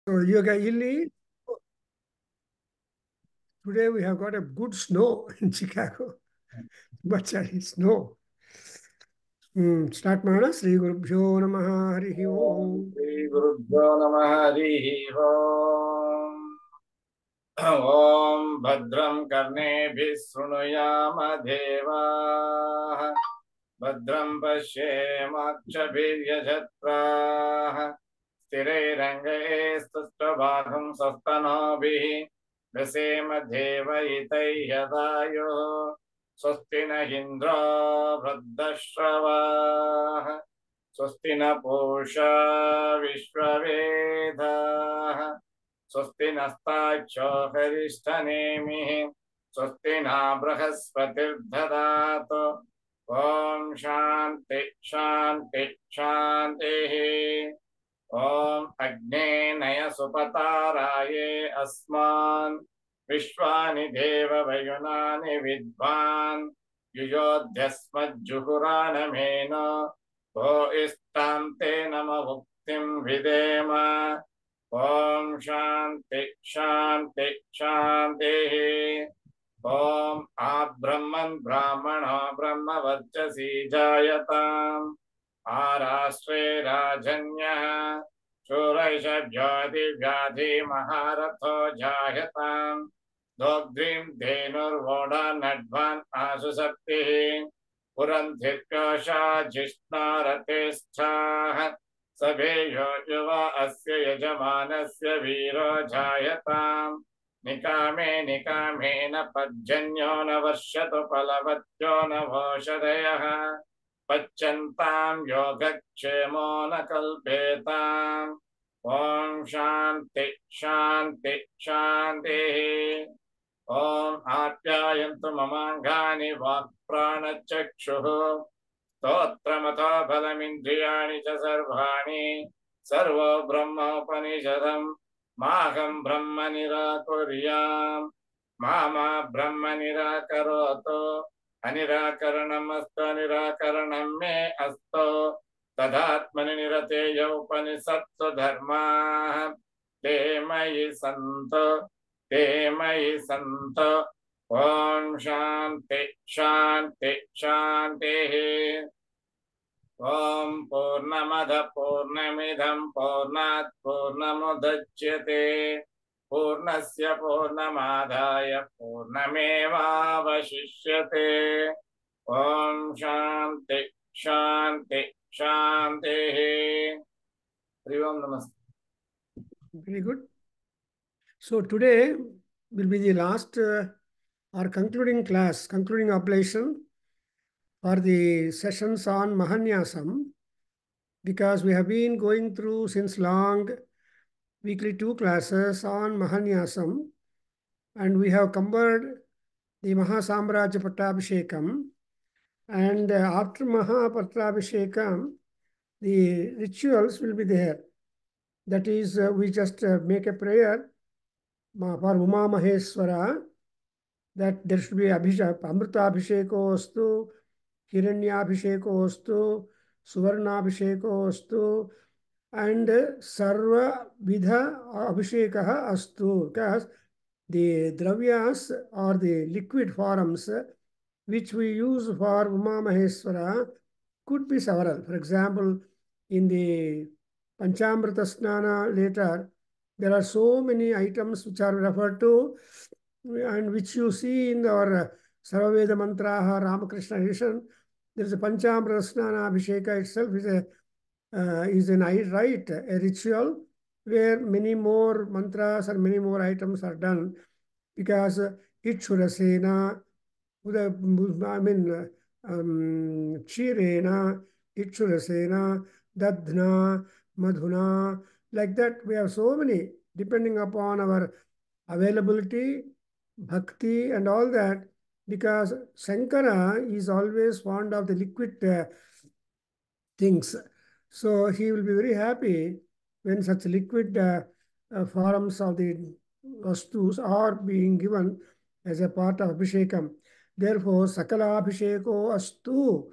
So today we have got a good snow in Chicago. But snow. Start mana Sri Gurubhyo Namaha Harihi Om. Shri Gurubhyo Namaha Harihi Om. Om Bhadram Karnebhih Shrunuyama Devaah. Bhadram Pashyemakshabhiryajatraah. Sthirairangaistusthabhagam sastanobhih. Vyasema Devaitai Yadayo. Swasti na Indra Vruddhashravah. स्वस्ति न पूषा विश्ववेदाः स्वस्ति नस्ताक्षो हरिष्ठनेमिः स्वस्ति न बृहस्पतिर्दधातु ॐ शान्ति शान्ति शान्तिः ॐ अग्नेनय सुपताराये अस्मान् विश्वानि देववयुनानि विद्वान् युयोध्यस्मज्जुहुरानमेन भो इष्टान्ते नम भुक्तिं विदेम ॐ शान्ति शान्ति शान्तिः ॐ आब्रह्मन् ब्राह्मणो ब्रह्मवर्चसी जायताम् आराष्ट्रे राजन्यः शूरैषभ्योऽधिव्याधि महारथो जायताम् दोग्ध्रीं धेनुर्वोढा नड्वान् आशुशक्तिः पुरन्धिर्कोशा जिष्णारतेष्ठाः सभेयो युवा अस्य यजमानस्य वीरो जायताम् निकामे निकामेन पर्जन्यो न वर्षतु फलवत्यो न भोषधयः पच्यन्तां योगक्षेमो न कल्पेताम् ॐ शान्ति शान्ति शान्तिः ॐ आप्यायन्तु ममाङ्गानि वाक्प्राणचक्षुः स्तोत्रमथो बलमिन्द्रियाणि च सर्वाणि सर्वो ब्रह्मोपनिषदम् माहं ब्रह्म निराकुर्याम् मा ब्रह्म निराकरोतु अनिराकरणमस्तु निराकरणं मे अस्तु तदात्मनि निरतेय उपनिषत्सु धर्माः ते मयि सन्तु ते मयि सन्तु ॐ शान्ति शान्ति शान्तिः ॐ पूर्णमद पूर्णमिदं पूर्णात् पूर्णमुदच्यते पूर्णस्य पूर्णमादाय पूर्णमेवावशिष्यते ॐ शान्ति शान्ति शान्तिः हरि ओम नमस्ते. Very good. So today will be the last our concluding class, concluding oblation for the sessions on Mahanyasam, because we have been going through since long weekly 2 classes on Mahanyasam, and we have covered the Mahasamrajya Pattabhishekam, and after Mahapattabhishekam, the rituals will be there. That is, we just make a prayer for Uma Maheswara that there should be Amritabhisheko astu, Hiranyabhisheko astu, Suvarnabhisheko astu, and Sarva Vidha Abhishekaha astu, because the dravyas or the liquid forms which we use for Uma Maheswara could be several. For example, in the Panchamrita Snana later, there are so many items which are referred to and which you see in our Sarvaveda Mantraha Ramakrishna edition. There is a Panchamrita Snana Abhisheka itself is a rite, a ritual where many more mantras and many more items are done, because Itchurasena, Chirena, Itchurasena, Dadhna, Madhuna, like that. We have so many, depending upon our availability, bhakti, and all that, because Shankara is always fond of the liquid things. So he will be very happy when such liquid forms of the vastus are being given as a part of Abhishekam. Therefore, Sakala Abhisheko Astu,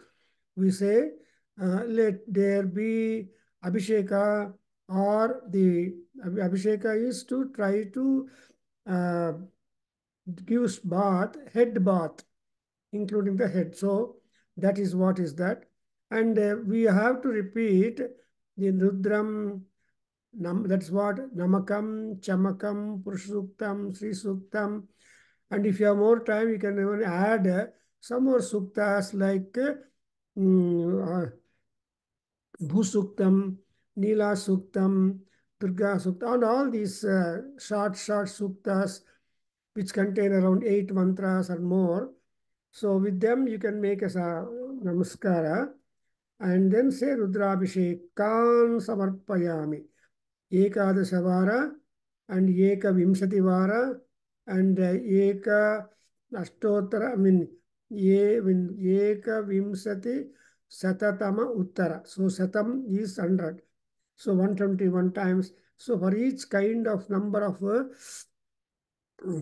we say, let there be Abhisheka or the Abhisheka is to try to uh, give bath, head bath, including the head. So that is what is that. And we have to repeat the Rudram, that's what Namakam, Chamakam, Purushuktam, Sri Suktam. And if you have more time, you can even add some more suktas like Bhusuktam, Nila Suktam, Durga Sukta, and all these short suktas which contain around 8 mantras or more. So with them you can make as a namaskara and then say Rudrabhishekan Samarpayami. Ekadashavara and Eka Vimshativara and Eka Ashtotara, Eka Vimsati Satatama Uttara. So Satam is 100. So 121 times. So for each kind of number of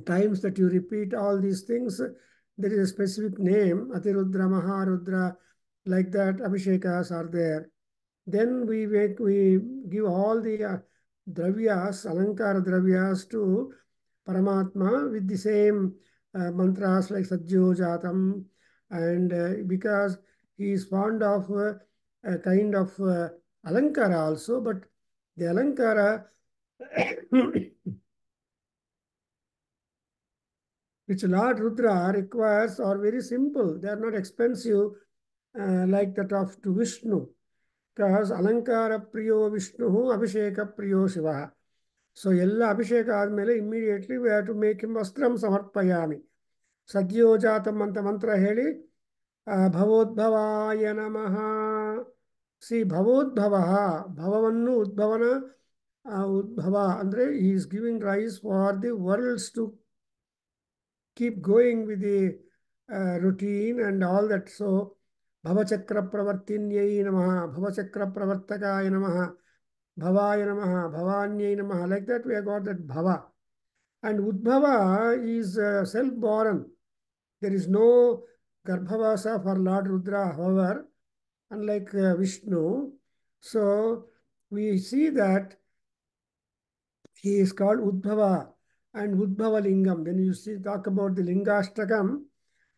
times that you repeat all these things, there is a specific name, Atirudra, Maharudra, like that, Abhishekas are there. Then we give all the dravyas, Alankara dravyas to Paramatma with the same mantras like Sajjo Jatam, and because he is fond of a kind of Alankara also, but the Alankara which Lord Rudra requires are very simple. They are not expensive like that of to Vishnu. Because Alankara Priyo Vishnu, Abhisheka Priyo Shiva. So Yella Abhisheka Admele, immediately we have to make him Vastram Samarpayami. Sadhyo Jatam Manta Mantra Heli, Bhavodbhavaya Namaha. See, Bhavodbhavaha, Bhavavannu Udbhavana, Udbhava, Andre, he is giving rise for the worlds to keep going with the routine and all that. So, Bhavachakra Pravartinyai Namaha, Bhavachakra Pravartakaya Namaha, Bhavaya Namaha, Bhavanyai Namaha. Like that, we have got that Bhava. And Udbhava is self-born. There is no Garbhavasa for Lord Rudra, however, unlike Vishnu. So, we see that he is called Udbhava and Udbhava Lingam. When you see talk about the Lingashtakam,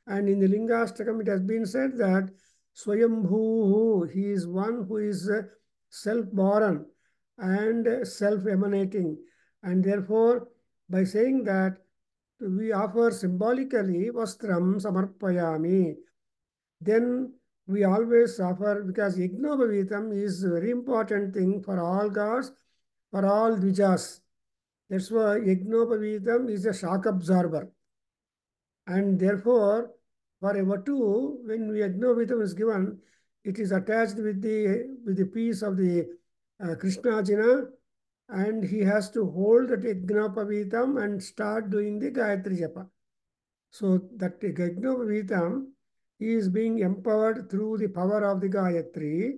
and in the Lingashtakam, it has been said that Swayambhu, he is one who is self-born and self-emanating. And therefore, by saying that, we offer symbolically Vastram Samarpayami. Then we always offer, because Yajnobhavitam is a very important thing for all gods, for all Dvijas. That's why Yajnobhavitam is a shock absorber. And therefore, for a Vatu, when Yajnobhavitam is given, it is attached with the piece of the Krishnajina, and he has to hold that Yajnobhavitam and start doing the Gayatri Japa. So that Yajnobhavitam is being empowered through the power of the Gayatri,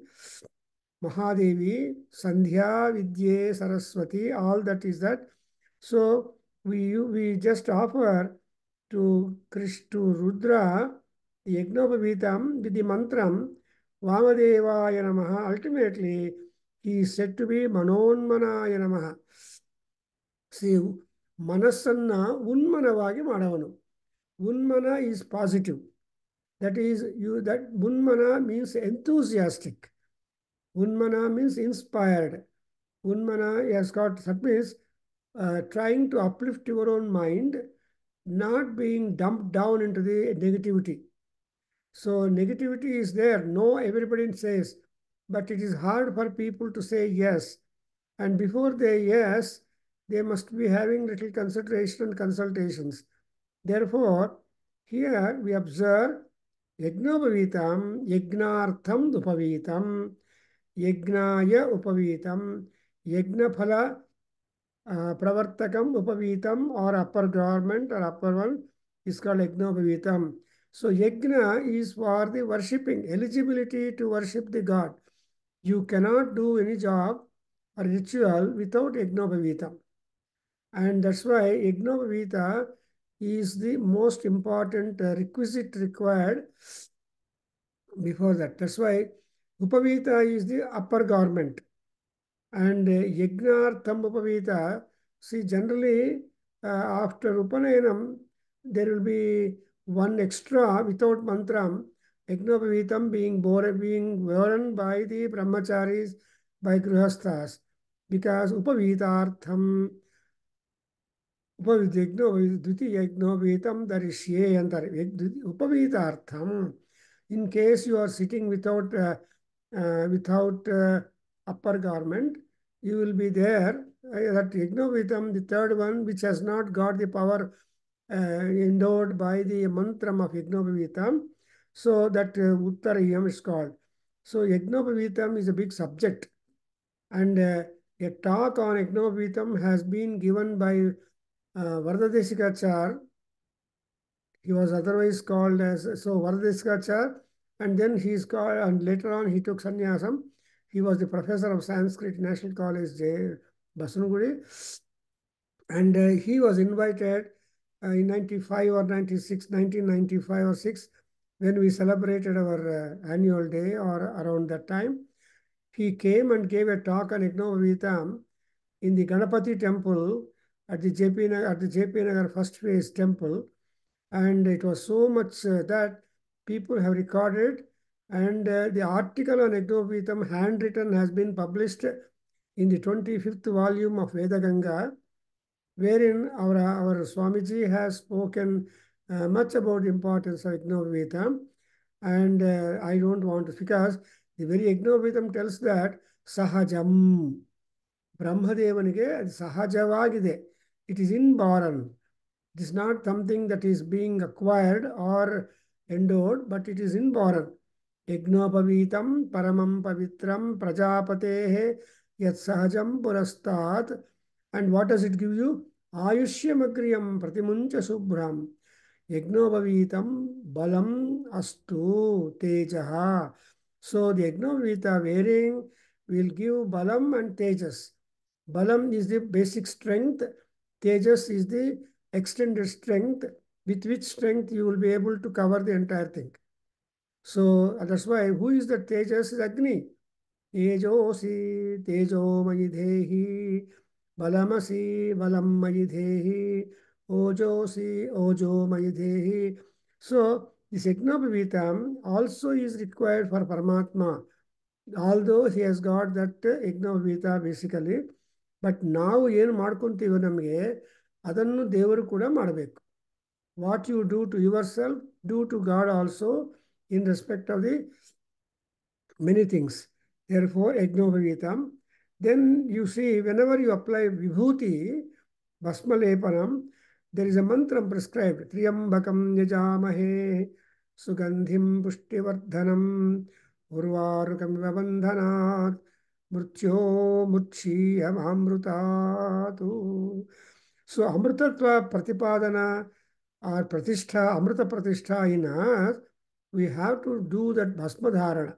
Mahadevi, Sandhya, Vidya, Saraswati, all that is that. So we just offer to Rudra the Yajnobhavitam with the mantram Vamadevaya Namaha. Ultimately, he is said to be Manonmanaya Namaha. See, Manassanna Unmanavagi Madavanu. Unmana is positive. That is, that Unmana means enthusiastic. Unmana means inspired. Unmana has got, that means trying to uplift your own mind, not being dumped down into the negativity. So negativity is there. No, everybody says, but it is hard for people to say yes. And before they yes, they must be having little consideration and consultations. Therefore, here we observe Yajnobhavitam, Yajnartham Dupavitam, Yajnaya Upavitam, Yajnaphala Pravartakam Upavitam, or upper garment or upper one is called Yajnobhavitam. So Yajna is for the worshipping, eligibility to worship the god. You cannot do any job or ritual without Yajnobhavitam. And that's why Yajnobhavita is the most important requisite required before that. That's why Upavita is the upper garment. And Yagnartham Upavita, see, generally after Upanayam, there will be one extra without mantram, Yagnopavitam being worn by the brahmacharis, by grihasthas, because Upavitartham, Dvitiya darisye antar. Upavitartham, in case you are sitting without upper garment, you will be there. That Yagnovitam, the third one, which has not got the power endowed by the mantram of Yagnopavitam. So that Uttarayam is called. So Yagnopavitam is a big subject. And a talk on Yagnopavitam has been given by Vardhadesikachar. He was otherwise called as Vardhadesikachar, and then he's called, and later on he took sannyasam. He was the professor of Sanskrit, National College, Basanagudi, and he was invited in 95 or 96, 1995 or 6, when we celebrated our annual day or around that time. He came and gave a talk on Yagnopavitam in the Ganapati temple at the JP Nagar first phase temple. And it was so much that people have recorded, and the article on Yagnopavitam, handwritten, has been published in the 25th volume of Vedaganga, wherein our Swamiji has spoken much about the importance of Yagnopavitam. And I don't want to, because the very Yagnopavitam tells that Sahajam, ಬ್ರಹ್ಮದೇವನಿಗೆ ಅದು ಸಹಜವಾಗಿದೆ. It is inborn. It is not something that is being acquired or endowed, but it is inborn. Yagnopavitam paramam pavitram prajapatehe yat sahajam purastat. And what does it give you? Ayushyamagriyam pratimuncha subhram. Yagnopavitam balam astu tejaha. So the Yagnopavita wearing will give balam and tejas. Balam is the basic strength. Tejas is the extended strength, with which strength you will be able to cover the entire thing. So that's why, who is the Tejas? Is Agni. Tejosi tejo mayi dehi, balamasi balam mayi dehi, ojosi ojo mayi dehi. So this Yagnopavitam also is required for Paramatma, although he has got that Yagnopavitam basically. But ನಾವು ಏನು ಮಾಡ್ಕೊತೀವೋ ನಮಗೆ ಅದನ್ನು ದೇವರು ಕೂಡ ಮಾಡಬೇಕು. What you do to yourself, do to God also in respect of the many things. Therefore, Yagnopavitam. Then you see, whenever you apply Vibhuti, Bhasmalepanam, there is a mantra prescribed. Triyambakam yajamahe, sugandhim pushtivardhanam, urvarukam vibandhanat, murtyo mutshiyam amrutatu. So, Amrutatva Pratipadana or Pratishtha, Amruta Pratishtha in us, we have to do that Bhasmadharana.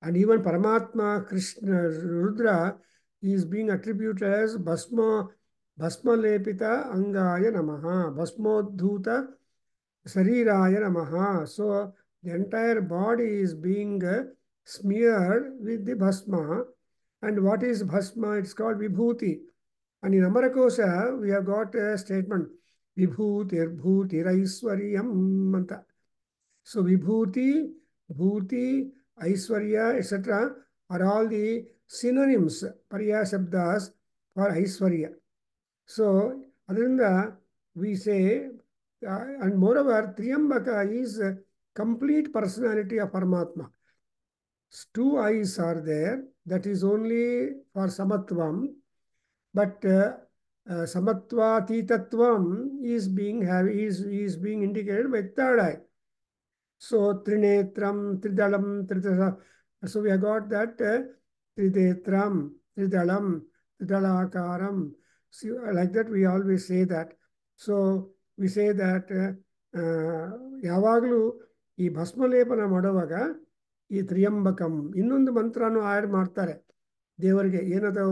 And even Paramatma, Krishna, Rudra is being attributed as Bhasma Lepita Angaya Namaha, Bhasmodhuta Sariraya Namaha. So the entire body is being smeared with the Bhasma. And what is Bhasma? It's called Vibhuti. And in Amarakosha, we have got a statement, Vibhutir Bhutiraiswaryam Manta. So Vibhuti, Bhuti, Aishwarya, etc. are all the synonyms, Pariya Shabdas for Aishwarya. So, Adrinda, we say, and moreover, Triyambaka is a complete personality of Paramatma. 2 eyes are there, that is only for Samatvam, but Samatva Titatvam is being indicated by third eye. So Trinetram, Tridalam, Tridala. So we have got that Tridetram, Tridalam, Tridalakaram. So like that we always say that. So we say that ಯಾವಾಗಲೂ ಈ ಭಸ್ಮಲೇಪನ ಮಾಡುವಾಗ ಈ ತ್ರಿಯಂಬಕಂ ಇನ್ನೊಂದು ಮಂತ್ರನೂ add ಮಾಡ್ತಾರೆ ದೇವರಿಗೆ. ಏನದು?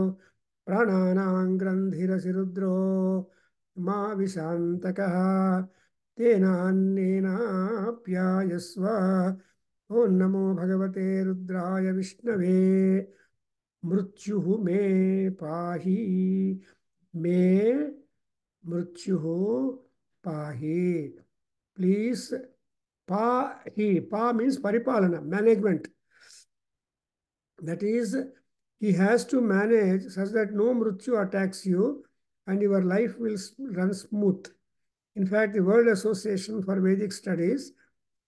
ಪ್ರಾಣಾನಾಂಗ್ರಂಥಿರಸಿರುದ್ರೋ ಮಾ ವಿಶಾಂತಕಃ ತೇನಾನ್ನೇನಾಪ್ಯಾಯಸ್ವ. ಓಂ ನಮೋ ಭಗವತೆ ರುದ್ರಾಯ ವಿಷ್ಣವೇ. मृत्युः मे पाहि मे मृत्युः पाहि please pa means paripalana management, that is he has to manage such that no mrityu attacks you and your life will run smooth. In fact, the World Association for Vedic Studies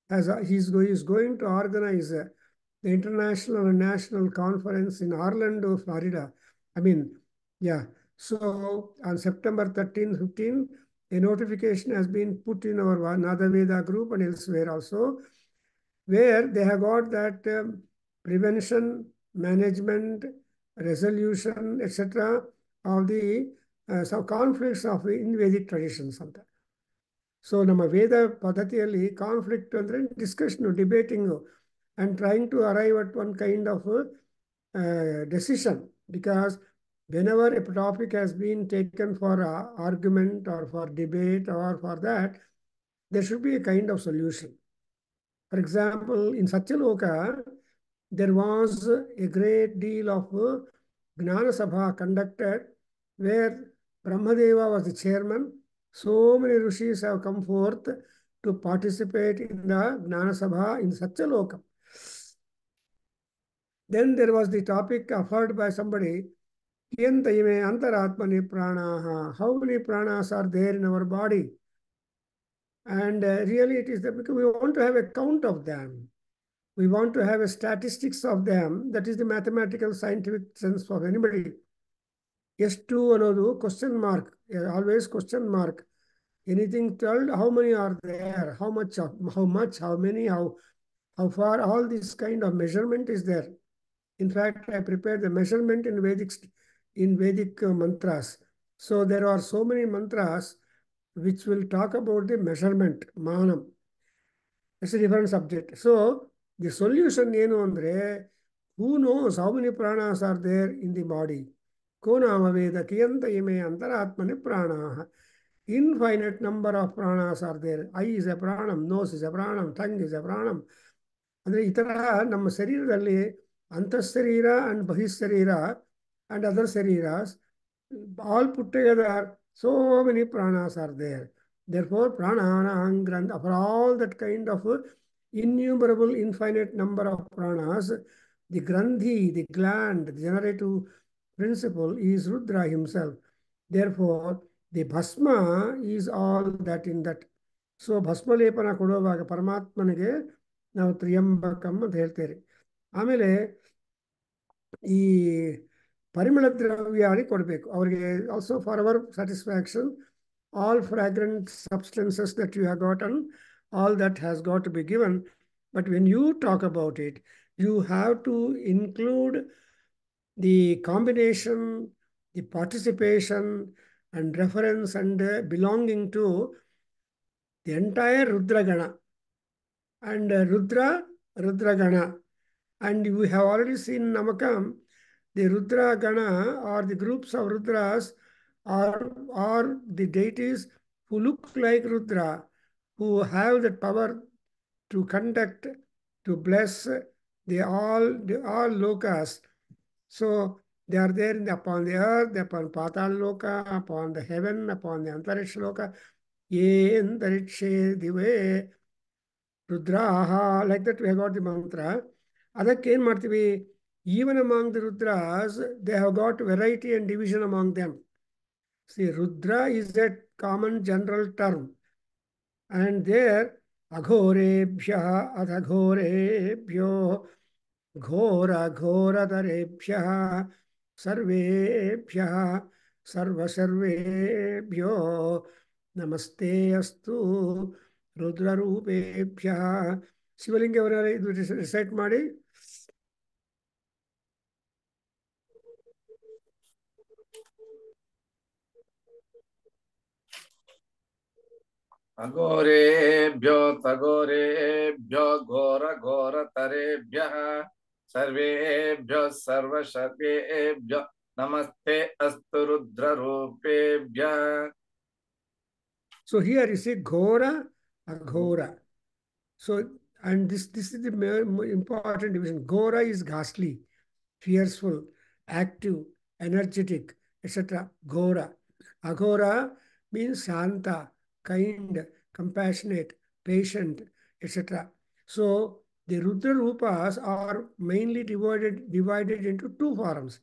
is going to organize the international and national conference in Orlando, Florida. I mean, yeah. So on September 13, 15, a notification has been put in our Nada Veda group and elsewhere also, where they have got that prevention, management, resolution, etc. of the some conflicts of the in Vedic traditions ಅಂತ. So ನಮ್ಮ ವೇದ ಪದ್ಧತಿಯಲ್ಲಿ conflict ಅಂದರೆ discussion, ಡಿಬೇಟಿಂಗು and trying to arrive at one kind of decision, because whenever a topic has been taken for argument or for debate or for that, there should be a kind of solution. For example, in Satyaloka, there was a great deal of Gnana Sabha conducted where Brahmadeva was the chairman. So many rishis have come forth to participate in the Gnana Sabha in Satyaloka. Then there was the topic offered by somebody, Kiyantayime Antaratmani Pranaha. How many pranas are there in our body? And really it is that because we want to have a count of them. We want to have a statistics of them. That is the mathematical scientific sense of anybody. ಎಷ್ಟು ಅನ್ನೋದು question mark, always question mark. Anything told, how many are there, how much, how many, how far, all this kind of measurement is there. In fact, I prepared the measurement in Vedic mantras. So there are so many mantras which will talk about the measurement, manam. It's a different subject. So the solution ಏನು ಅಂದ್ರೆ, who knows how many pranas are there in the body? Ko nama veda kiyanta ime antaratmani pranaha. Infinite number of pranas are there. Eye is a pranam, nose is a pranam, tongue is a pranam. ಅಂದರೆ ಈ ಥರ ನಮ್ಮ ಶರೀರದಲ್ಲಿ ಅಂತಃಶರೀರ and ಬಹಿಶರೀರ and other shariras, all put together, so many pranas are there. Therefore, prananam grandha, for all that kind of innumerable, infinite number of pranas, the grandhi, the gland, the generative principle is Rudra himself. Therefore, the bhasma is all that in that. So, bhasma lepana ಕೊಡುವಾಗ ಪರಮಾತ್ಮನಿಗೆ ನಾವು ತ್ರಿಯಂಬಕಂ ಅಂತ ಹೇಳ್ತೇವೆ. ಆಮೇಲೆ ಈ ಪರಿಮಳ ದ್ರವ್ಯಾದಿ ಕೊಡಬೇಕು ಅವರಿಗೆ. Also for our satisfaction, all fragrant substances that you have gotten, all that has got to be given. But when you talk about it, you have to include the combination, the participation and reference and belonging to the entire Rudra Gana. And Rudra Gana. And we have already seen Namakam, the Rudra Gana or the groups of Rudras are the deities who look like Rudra, who have the power to conduct, to bless all lokas. So they are there upon the earth, upon Patal Loka, upon the heaven, upon the Antariksha Loka. Ye Antarikshe Dive Rudraha, like that we have got the mantra. ಅದಕ್ಕೆ ಏನು ಮಾಡ್ತೀವಿ, even among the Rudras, they have got variety and division among them. See, Rudra is a common general term. And there, Aghorebhya adaghorebhyo ghora ghoradarebhya sarvebhya sarvasarvebhyo namaste astu rudrarupebhya. ಶಿವಲಿಂಗ ಅವರ ಇದು recite ಮಾಡಿ. ಅಘೋರೇಭ್ಯೋ ತಘೋರೇಭ್ಯೋ ಘೋರ ಘೋರ ತರೇಭ್ಯಃ ಸರ್ವೇಭ್ಯೋ ಸರ್ವ ಸರ್ವೇಭ್ಯೋ ನಮಸ್ತೆ ಅಸ್ತು Rudra ರೂಪೇಭ್ಯಃ. So here you see ghora, aghora. So, and this is the important division. Ghora is ghastly, fearful. active, energetic, etc. Ghora. Aghora means Shanta, kind, compassionate, patient, etc. So the Rudra Rupas are mainly divided into two forms,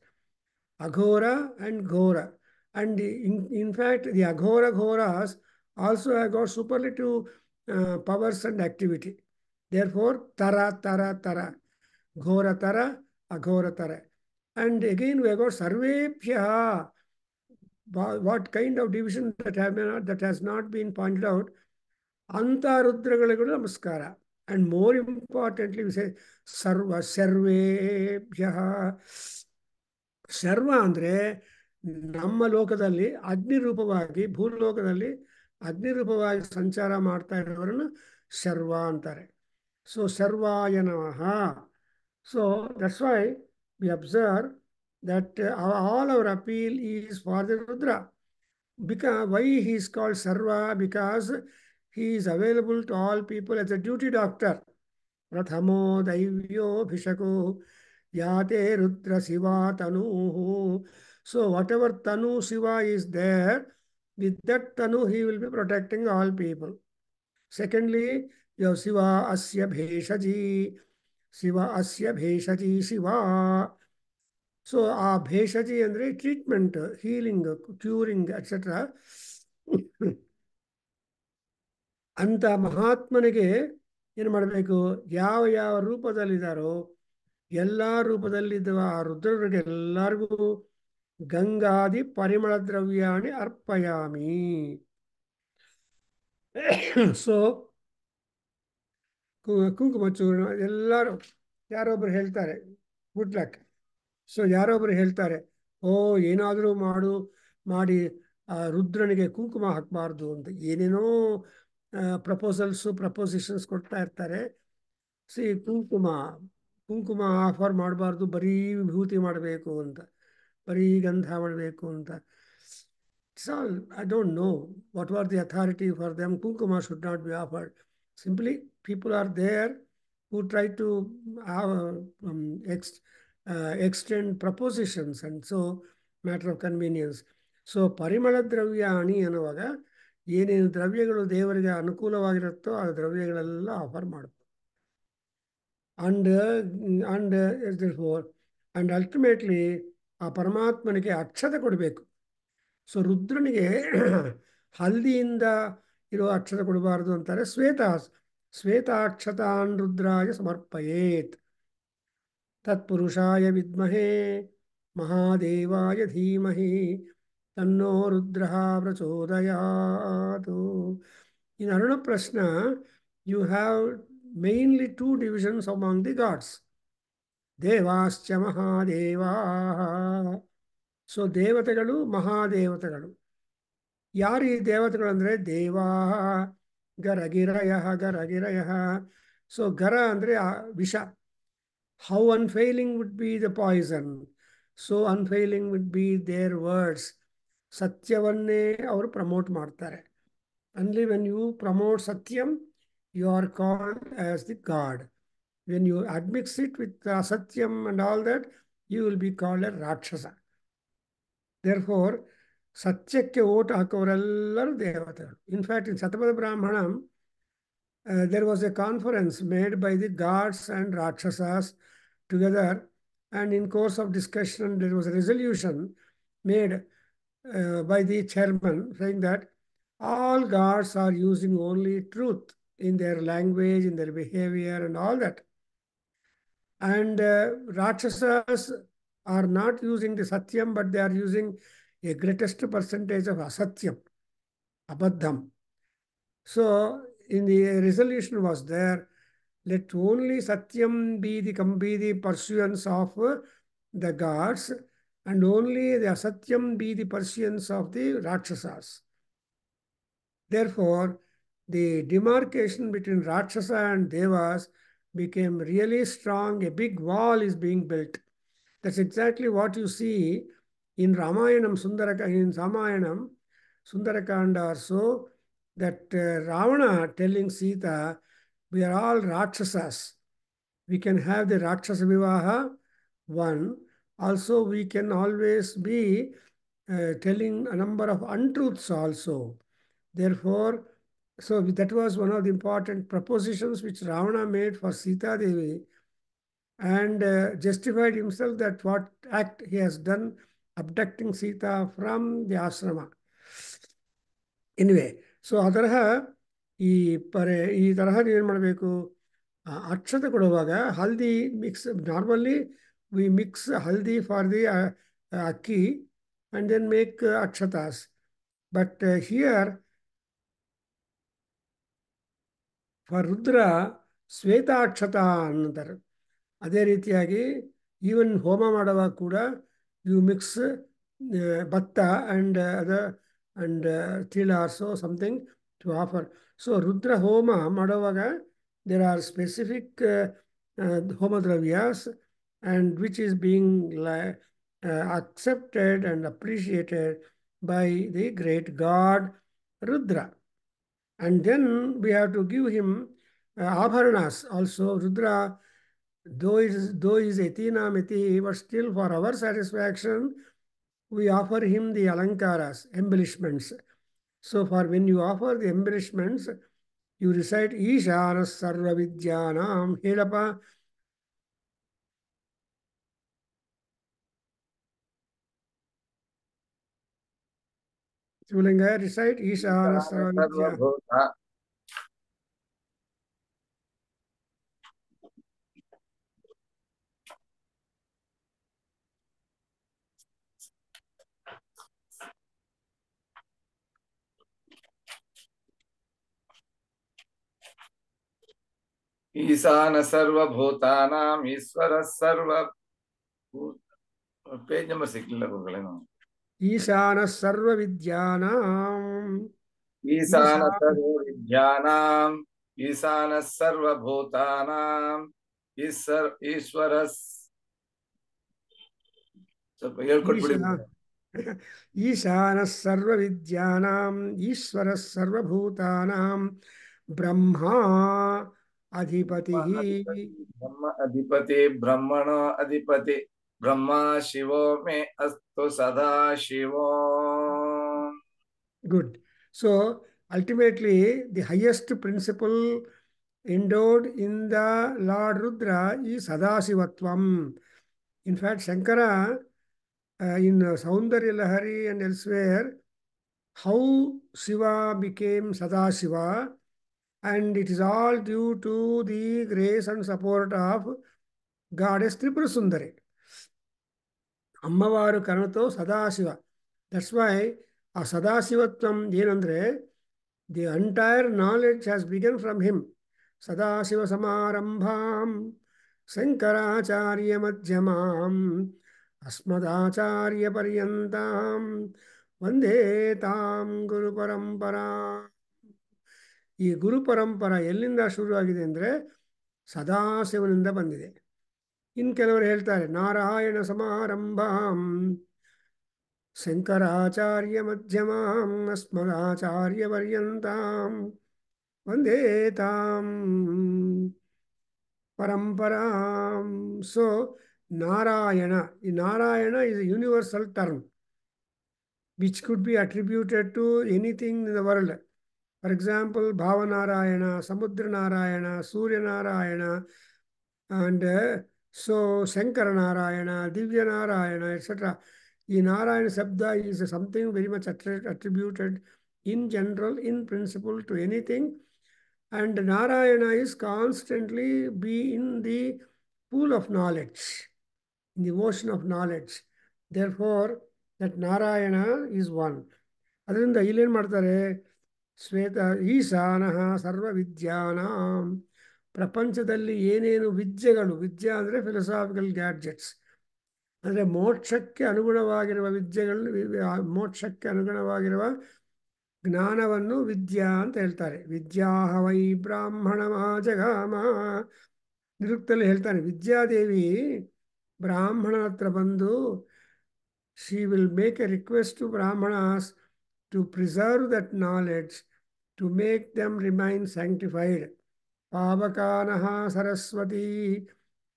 Aghora and Ghora. And in fact, the Aghora Ghoras also have got superlative powers and activity. Therefore, Tara, Tara, Tara, Ghora Tara, Aghora Tara. And again, we have got Sarvebhya. What kind of division that has not been pointed out? Anta Rudragaligu Namaskara. And more importantly, we say Sarva Sarvebhya. ಸರ್ವ ಅಂದರೆ ನಮ್ಮ ಲೋಕದಲ್ಲಿ ಅಗ್ನಿರೂಪವಾಗಿ ಭೂಲೋಕದಲ್ಲಿ ಅಗ್ನಿರೂಪವಾಗಿ ಸಂಚಾರ ಮಾಡ್ತಾ ಇರೋರನ್ನು ಸರ್ವ ಅಂತಾರೆ. So ಸರ್ವಾಯ ನಮಃ. So that's why we observe that all our appeal is for the Rudra. Why he is called Sarva? Because he is available to all people as a duty doctor. Prathamo Daivyo Bhishako Yate Rudra Siva Tanu. So whatever Tanu Siva is there, with that Tanu he will be protecting all people. Secondly, you have Siva Asya Bheshaji. Siva Asya Bheshaji Siva. So ಆ ಭೇಷಜಿ ಅಂದರೆ treatment, healing, curing et cetera. ಅಂತ ಮಹಾತ್ಮನಿಗೆ ಏನು ಮಾಡಬೇಕು? ಯಾವ ಯಾವ ರೂಪದಲ್ಲಿದ್ದಾರೋ ಎಲ್ಲ ರೂಪದಲ್ಲಿದ್ದ ಆ ರುದ್ರರಿಗೆ ಎಲ್ಲರಿಗೂ ಗಂಗಾದಿ ಪರಿಮಳ ದ್ರವ್ಯಾಣಿ ಅರ್ಪಯಾಮಿ. ಸೊ ಕುಂಕುಮ ಚೂರ್ಣ ಎಲ್ಲರೂ ಯಾರೊಬ್ಬರು ಹೇಳ್ತಾರೆ ಗುಡ್ ಲಕ್. ಸೊ ಯಾರೊಬ್ಬರು ಹೇಳ್ತಾರೆ, ಓ ಏನಾದರೂ ಮಾಡಿ ಆ ರುದ್ರನಿಗೆ ಕುಂಕುಮ ಹಾಕಬಾರ್ದು ಅಂತ ಏನೇನೋ ಪ್ರಪೋಸಿಷನ್ಸ್ ಕೊಡ್ತಾ ಇರ್ತಾರೆ. ಕುಂಕುಮ ಆಫರ್ ಮಾಡಬಾರ್ದು, ಬರೀ ವಿಭೂತಿ ಮಾಡಬೇಕು ಅಂತ, ಬರೀ ಗಂಧ ಮಾಡಬೇಕು ಅಂತ. It's all I don't know what are the authority for them. Kumkum should not be offered. Simply people are there who try to extend propositions, and so matter of convenience. So ಪರಿಮಳ ದ್ರವ್ಯಾಣಿ ಅನ್ನುವಾಗ ಏನೇನು ದ್ರವ್ಯಗಳು ದೇವರಿಗೆ ಅನುಕೂಲವಾಗಿರುತ್ತೋ ಆ ದ್ರವ್ಯಗಳೆಲ್ಲ ಆಫರ್ ಮಾಡಬೇಕು. And ultimately ಆ ಪರಮಾತ್ಮನಿಗೆ ಅಕ್ಷತೆ ಕೊಡಬೇಕು. ಸೊ ರುದ್ರನಿಗೆ ಹಲ್ದಿಯಿಂದ ಇರೋ ಅಕ್ಷತೆ ಕೊಡಬಾರ್ದು ಅಂತಾರೆ. ಶ್ವೇತಾಕ್ಷತಾನ್ ರುದ್ರಾಯ ಸಮರ್ಪಯೇತ್. ತತ್ಪುರುಷಾಯ ವಿದ್ಮಹೇ ಮಹಾದೇವಾಯ ಧೀಮಹಿ ತನ್ನೋ Rudra ಪ್ರಚೋದಯಾತ್. In Aruna Prashna, you have mainly two divisions among the gods. Devascha Mahadeva. So ದೇವತೆಗಳು, ಮಹಾದೇವತೆಗಳು. ಯಾರು ಈ ದೇವತೆಗಳು ಅಂದರೆ ದೇವಾ ಗರಗಿರಯ. ಸೊ ಗರ ಅಂದರೆ ವಿಷ. How unfailing would be the poison, so unfailing would be their words. ಸತ್ಯವನ್ನೇ ಅವರು ಪ್ರಮೋಟ್ ಮಾಡ್ತಾರೆ. Only when you promote Satyam, you are called as the God. When you admix it with Satyam and all that, you will be called a Rakshasa. Therefore, ಸತ್ಯಕ್ಕೆ vote ಹಾಕೋರೆಲ್ಲರೂ ದೇವತೆಗಳು. In fact, in Satapatha Brahmanam, there was a conference made by the gods and Rakshasas together, and in course of discussion, there was a resolution made by the chairman saying that all gods are using only truth in their language, in their behavior, and all that. And Rakshasas are not using the Satyam, but they are using a greatest percentage of Asatyam, Abaddham. So, in the resolution was there, let only Satyam be the pursuance of the gods, and only the Asatyam be the pursuance of the Rakshasas. Therefore, the demarcation between Rakshasa and Devas became really strong. A big wall is being built. That's exactly what you see in Ramayanam, Sundarakanda also, that Ravana telling Sita, we are all Rakshasas. We can have the Rakshasa Vivaha, one. Also, we can always be telling a number of untruths also. Therefore, so that was one of the important propositions which Ravana made for Sita Devi, and justified himself that what act he has done abducting Sita from the ashrama. Anyway, so ಅದರ ಈ ತರಹ ಏನು ಮಾಡಬೇಕು, ಅಕ್ಷತೆ ಕೊಡುವಾಗ haldi mix, normally we mix haldi for the akki and then make akshatas. But here for Rudra, ಶ್ವೇತಾ ಅಕ್ಷತ ಅಂತಾರೆ. ಅದೇ ರೀತಿಯಾಗಿ ಈವನ್ ಹೋಮ ಮಾಡುವಾಗ ಕೂಡ you mix bhatta and other and til also something to offer. So Rudra ಹೋಮ ಮಾಡುವಾಗ there are specific homa dravyas and which is being accepted and appreciated by the great god Rudra. And then we have to give him abharanas also. Rudra, though is Athena Miti, but still for our satisfaction, we offer him the alankaras, embellishments. So for when you offer the embellishments, you recite Ishanas Sarva Vidyanam. Helapa. Shivalinga, recite Ishanas Sarva Vidyanam. ಈಶಾನ ಸರ್ವಭೂತಾನಾಂ ಈಶ್ವರ ಸರ್ವ page number ಸಿಕ್ಲಿಲ್ಲ ಗುರುಗಳೇನು. ಈಶಾನ ಸರ್ವ ವಿದ್ಯಾನಾಂ ಈಶಾನ ಸರ್ವ ವಿದ್ಯಾನಾಂ ಈಶಾನ ಸರ್ವಭೂತಾನಾಂ ಈಶ್ವರ ಸ್ವಲ್ಪ ಹೇಳ್ಕೊಟ್ಬಿಡಿ. ಈಶಾನ ಸರ್ವ ವಿದ್ಯಾನಾಂ ಈಶ್ವರ ಸರ್ವಭೂತಾನಾಂ ಬ್ರಹ್ಮ ಅಧಿಪತಿ. ಬ್ರಹ್ಮ ಅಧಿಪತಿ ಬ್ರಹ್ಮಣೋ ಅಧಿಪತಿ ಬ್ರಹ್ಮ ಶಿವೋ ಮೇ ಅಸ್ತು ಸದಾ ಶಿವೋ. Good. So ultimately the highest principle endowed in the Lord Rudra is Sadashivatvam. In fact, Shankara in Saundarya Lahari and elsewhere, how Shiva became Sadashiva, and it is all due to the grace and support of Goddess Tripura Sundari. ಅಮ್ಮವಾರು ಕನತೋ Sadashiva. That's why ಆ ಸದಾಶಿವತ್ವಂ ಏನಂದರೆ the entire knowledge has begun from him. Sadashiva ಸಮಾರಂಭಾಂ ಶಂಕರಾಚಾರ್ಯ ಮಧ್ಯಮಾಂ ಅಸ್ಮದಾಚಾರ್ಯ ಪರ್ಯಂತಾಂ ವಂದೇ ತಾಂ ಗುರು ಪರಂಪರಾ. ಈ ಗುರು ಪರಂಪರ ಎಲ್ಲಿಂದ ಶುರುವಾಗಿದೆ ಅಂದರೆ ಸದಾಶಿವನಿಂದ ಬಂದಿದೆ. ಇನ್ನು ಕೆಲವರು ಹೇಳ್ತಾರೆ ನಾರಾಯಣ ಸಮಾರಂಭಾಂ ಶಂಕರಾಚಾರ್ಯ ಮಧ್ಯಮಾಂ ಅಸ್ಮದಾಚಾರ್ಯ ಪರ್ಯಂತಾಂ ವಂದೇ ತಾಂ ಪರಂಪರಾಂ. ಸೊ ನಾರಾಯಣ, ಈ Narayana is a universal term which could be attributed to anything in the world. For example, Bhavanarayana, Samudra Narayana, Surya Narayana, and so Shankara Narayana, Divya Narayana, etc. The Narayana Sabda is something very much attributed in general, in principle, to anything. And Narayana is constantly be in the pool of knowledge, in the ocean of knowledge. Therefore, that Narayana is one. ಅದರಿಂದ ಇಲ್ಲೇನು ಮಾಡ್ತಾರೆ, ಶ್ವೇತ ಈಶಾನಃ ಸರ್ವ ವಿದ್ಯಾನಾಂ, ಪ್ರಪಂಚದಲ್ಲಿ ಏನೇನು ವಿದ್ಯೆಗಳು, ವಿದ್ಯೆ ಅಂದರೆ philosophical gadgets, ಅಂದರೆ ಮೋಕ್ಷಕ್ಕೆ ಅನುಗುಣವಾಗಿರುವ ವಿದ್ಯೆಗಳು, ಮೋಕ್ಷಕ್ಕೆ ಅನುಗುಣವಾಗಿರುವ ಜ್ಞಾನವನ್ನು ವಿದ್ಯಾ ಅಂತ ಹೇಳ್ತಾರೆ. ವಿದ್ಯಾಹ ವೈ ಬ್ರಾಹ್ಮಣ ಜಗಾಮ. ನಿರುಕ್ತಲ್ಲಿ ಹೇಳ್ತಾನೆ, ವಿದ್ಯಾದೇವಿ ಬ್ರಾಹ್ಮಣನ ಹತ್ರ ಬಂದು she will make a request to Brahmanas to preserve that knowledge, to make them remain sanctified. Pavakanaha Saraswati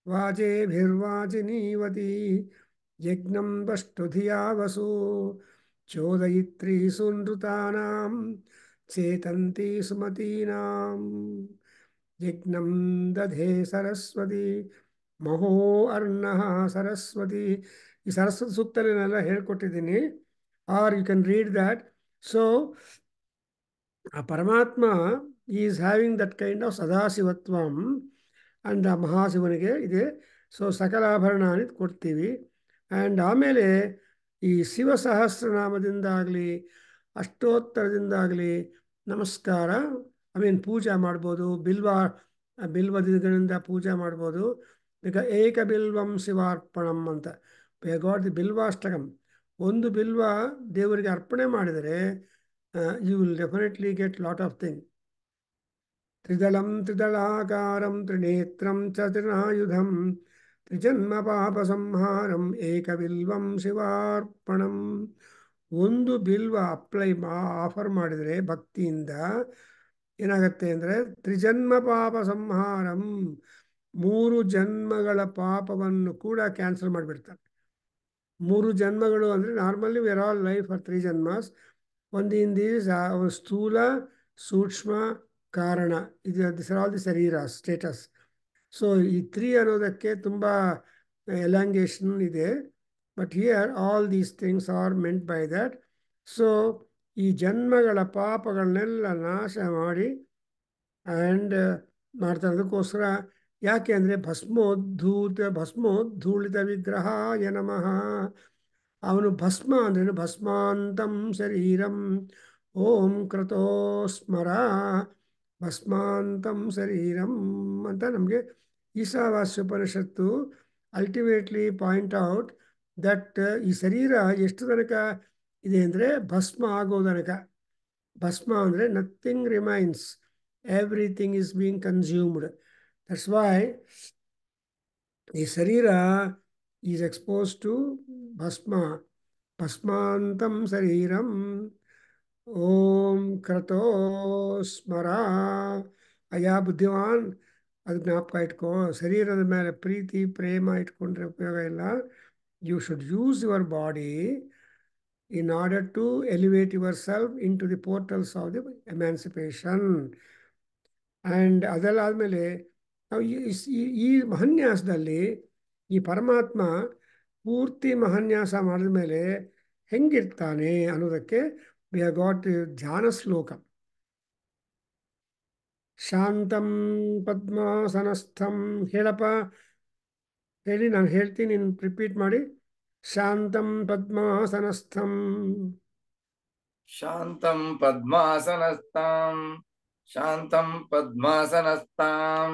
Vaje Bhirvajinivati यज्ञं वष्टुधिया वसु चोदयित्री सुनृतानां चेतन्ति सुमतीनां यज्ञं दधे सरस्वती ಮಹೋ ಅರ್ಣಃ ಸರಸ್ವತಿ. ಈ ಸರಸ್ವತಿ ಸೂಕ್ತಗಳನ್ನೆಲ್ಲ ಹೇಳ್ಕೊಟ್ಟಿದ್ದೀನಿ. Are you can read that. So ಆ Paramatma is having that kind of ಸದಾಶಿವತ್ವಂ and ಆ ಮಹಾಶಿವನಿಗೆ ಇದೆ. ಸೊ ಸಕಲಾಭರಣಾನಿ ಕೊಡ್ತೀವಿ. ಆ್ಯಂಡ್ ಆಮೇಲೆ ಈ ಶಿವ ಸಹಸ್ರನಾಮದಿಂದಾಗಲಿ ಅಷ್ಟೋತ್ತರದಿಂದಾಗಲಿ ನಮಸ್ಕಾರ, ಪೂಜೆ ಮಾಡ್ಬೋದು. ಬಿಲ್ವದಿಂದ ಪೂಜೆ ಮಾಡ್ಬೋದು. ಈಗ ಏಕ ಬಿಲ್ವಂ ಶಿವಾರ್ಪಣಂ ಅಂತ ಗಾಟ್ ದಿ ಬಿಲ್ವಾಷ್ಟಕಂ. ಒಂದು ಬಿಲ್ವ ದೇವರಿಗೆ ಅರ್ಪಣೆ ಮಾಡಿದರೆ you will definitely get lot of thing. ತ್ರಿದಳಂ ತ್ರಿದಳಾಕಾರಂ ತ್ರಿನೇತ್ರಂ ಚ ತ್ರಿನಾಯುಧಂ ತ್ರಿಜನ್ಮ ಪಾಪ ಸಂಹಾರಂ ಏಕಬಿಲ್ವಂ ಶಿವಾರ್ಪಣಂ. ಒಂದು ಬಿಲ್ವ ಆಫರ್ ಮಾಡಿದರೆ ಭಕ್ತಿಯಿಂದ ಏನಾಗುತ್ತೆ ಅಂದರೆ ತ್ರಿಜನ್ಮ ಪಾಪ ಸಂಹಾರಂ, 3 ಜನ್ಮಗಳ ಪಾಪವನ್ನು ಕೂಡ ಕ್ಯಾನ್ಸಲ್ ಮಾಡಿಬಿಡ್ತಾರೆ. 3 ಜನ್ಮಗಳು ಅಂದರೆ normally we are all life for 3 ಜನ್ಮಾಸ್. ಒಂದು ಸ್ಥೂಲ, ಸೂಕ್ಷ್ಮ, ಕಾರಣ. ದಿಸ್ ಆರ್ ಆಲ್ ದಿ ಶರೀರ ಸ್ಟೇಟಸ್. ಸೊ ಈ 3 ಅನ್ನೋದಕ್ಕೆ ತುಂಬ ಎಲಾಂಗೇಷನ್ ಇದೆ. But here all these things are made by that. So ಈ ಜನ್ಮಗಳ ಪಾಪಗಳನ್ನೆಲ್ಲ ನಾಶ ಮಾಡಿ ಆ್ಯಂಡ್ ಮಾಡ್ತಾರೆ. ಅದಕ್ಕೋಸ್ಕರ ಯಾಕೆ ಅಂದರೆ ಭಸ್ಮೋದ್ಧೂಳಿತ ವಿಗ್ರಹಾಯ ನಮಃ. ಅವನು ಭಸ್ಮ ಅಂದ್ರೇನು? ಭಸ್ಮಾಂತಂ ಶರೀರಂ ಓಂ ಕ್ರತೋ ಸ್ಮರ ಭಸ್ಮಾಂತಂ ಶರೀರಂ ಅಂತ ನಮಗೆ ಈಶಾವಾಸ್ಯೋಪನಿಷತ್ತು ಅಲ್ಟಿಮೇಟ್ಲಿ ಪಾಯಿಂಟ್ ಔಟ್ ದಟ್ ಈ ಶರೀರ ಎಷ್ಟು ತನಕ ಇದೆ ಅಂದರೆ ಭಸ್ಮ ಆಗೋ ತನಕ. ಭಸ್ಮ ಅಂದರೆ nothing remains, everything is being consumed. That's why ಈ ಶರೀರ ಈಸ್ ಎಕ್ಸ್ಪೋಸ್ ಟು ಭಸ್ಮ. ಭಸ್ಮಾಂತಂ ಶರೀರಂ ಓಂ ಕ್ರತೋ ಸ್ಮರ. ಅಯ್ಯ ಬುದ್ಧಿವಾನ್, ಅದು ಜ್ಞಾಪಕ ಇಟ್ಕೋ. ಶರೀರದ ಮೇಲೆ ಪ್ರೀತಿ ಪ್ರೇಮ ಇಟ್ಕೊಂಡ್ರೆ ಉಪಯೋಗ ಇಲ್ಲ. You should use your body in order to elevate yourself into the portals of the emancipation. And ಅದೆಲ್ಲ ಆದಮೇಲೆ ನಾವು ಈ ಮಹಾನ್ಯಾಸದಲ್ಲಿ ಈ ಪರಮಾತ್ಮ ಪೂರ್ತಿ ಮಹಾನ್ಯಾಸ ಮಾಡಿದ ಮೇಲೆ ಹೆಂಗಿರ್ತಾನೆ ಅನ್ನೋದಕ್ಕೆ ವಿ ಹ್ಯಾವ್ ಗಾಟ್ ಧ್ಯಾನ ಶ್ಲೋಕ. ಶಾಂತಂ ಪದ್ಮಾಸನಸ್ಥಂ. ಹೇಳಪ್ಪ, ಹೇಳಿ, ನಾನು ಹೇಳ್ತೀನಿ, ನೀನು ರಿಪೀಟ್ ಮಾಡಿ. ಶಾಂತಂ ಪದ್ಮಾಸನಸ್ಥಂ. ಶಾಂತಂ ಪದ್ಮಾಸನಸ್ಥಾಂ. ಶಾಂತಂ ಪದ್ಮಾಸನಸ್ಥಾಂ.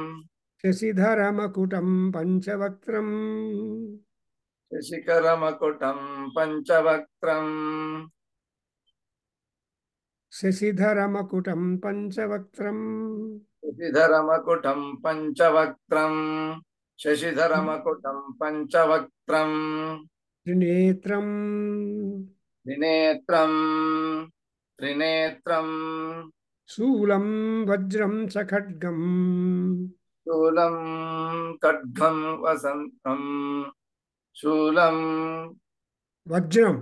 ಶಶಿಧರ ಮಕುಟಂ ಪಂಚವಕ್ತ್ರಂ. ಶಶಿಕರ ಮಕುಟಂ ಪಂಚವಕ್ತ್ರಂ. ಶಶಿಧರ ಮಕುಟಂ ಪಂಚವಕ್ತ್ರಂ. ಶಶಿಧರ ಮಕುಟಂ ಪಂಚವಕ್ತ್ರಂ. ಶಶಿಧರ ಮಕುಟಂ ಪಂಚವಕ್ತ್ರಂ. ತ್ರಿನೇತ್ರಂ. ತ್ರಿನೇತ್ರಂ. ತ್ರಿನೇತ್ರಂ. ಶೂಲಂ ವಜ್ರಂ ಚ ಖಡ್ಗಂ. ಶೂಲಂ ಖಡ್ಗಂ ವಸಂತಂ. ಶೂಲಂ ವಜ್ರಂ.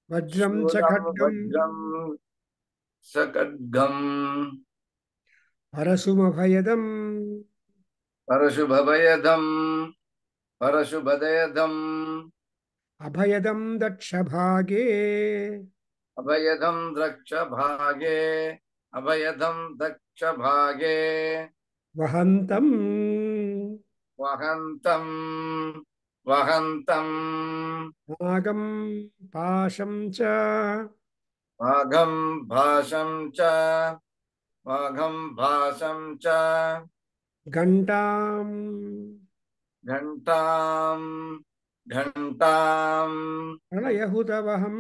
ವಜ್ರಂ ಚ ಖಡ್ಗಂ. ವಜ್ರಂ ಸ ಖಡ್ಗಂ. ಪರಶುಮಭಯದಂ. ಪರಶುಭಯದಂ. ಪರಶುಭದಯದಂ. ಅಭಯದಂ ದಕ್ಷಭಾಗೇ. ಅಭಯದಂ ದಕ್ಷಭಾಗೇ. ಅಭಯದಂ ದಕ್ಷಭಾಗೇ. ವಹಂತಂ. ವಹಂತಂ. ವಹಂತಂ. ನಾಗಂ ಪಾಶಂ ಚ. ವಾಘಂ ಭಾಷಂ ಚ. ವಾಘಂ ಭಾಷಂ ಚ. ಘಂಟಾಂ. ಘಂಟಾಂ. ಘಂಟಾಂ. ಪ್ರಳಯಹುತವಹಂ.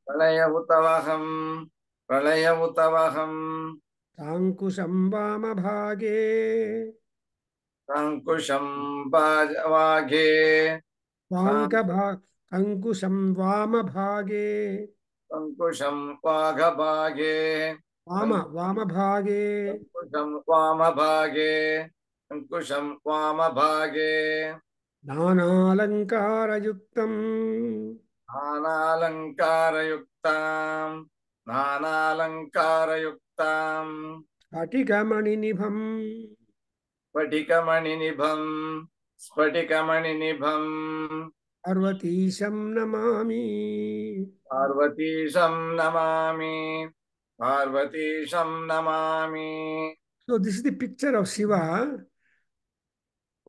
ಪ್ರಳಯಹುತವಹಂ. ಪ್ರಳಯಹುತವಹಂ. ಸಾಂಕುಶಂ ವಾಮಭಾಗೇ. ಅಂಕುಶಂ ವಾಘೇ. ಅಂಕುಶಂ ವಾಮಭಾಗೇ. ಅಂಕುಶಂ ವಾಘಭಾಗೇ. ವಾಮಭಾಗೇ. ಅಂಕುಶಂ ವಾಮಭಾಗೇ. ಅಂಕುಶಂ ವಾಮಭಾಗೇ. నానాలంకారయుక్తం నానాలంకారయుక్తాం నానాలంకారయుక్తాం స్ఫటికమణినిభం స్ఫటికమణినిభం స్ఫటికమణినిభం పార్వతీశం నమామి. పార్వతీశం నమామి పార్వతీశం నమామి. So this is the picture of Shiva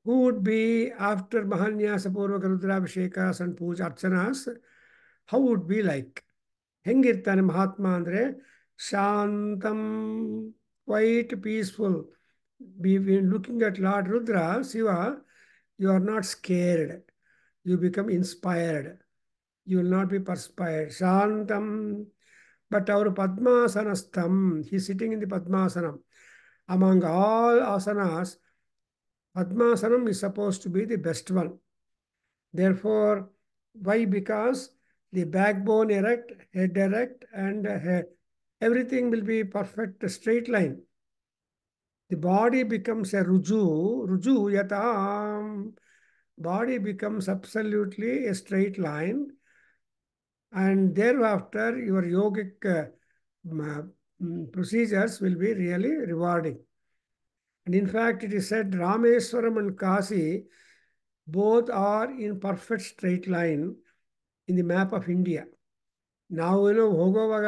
who would be after Mahanyasa Purvaka Rudrabhishekas and Puja Archanas. How would be like? ಹೆಂಗಿರ್ತಾನೆ Mahatma ಅಂದರೆ ಶಾಂತಂ, quite peaceful. When looking at Lord Rudra, Shiva, you are not scared. You become inspired. You will not be perspired. Shantam. But our Padmasanastham, he is sitting in the Padmasanam. Among all asanas, Padmasanam is supposed to be the best one. Therefore, why? Because the backbone erect, head erect, and everything will be perfect straight line. The body becomes a ruju yatam. Body becomes absolutely a straight line, and thereafter your yogic procedures will be really rewarding. And in fact, it is said Rameswaram and Kasi both are in perfect straight line in the map of India. ನಾವು ಹೋಗೋವಾಗ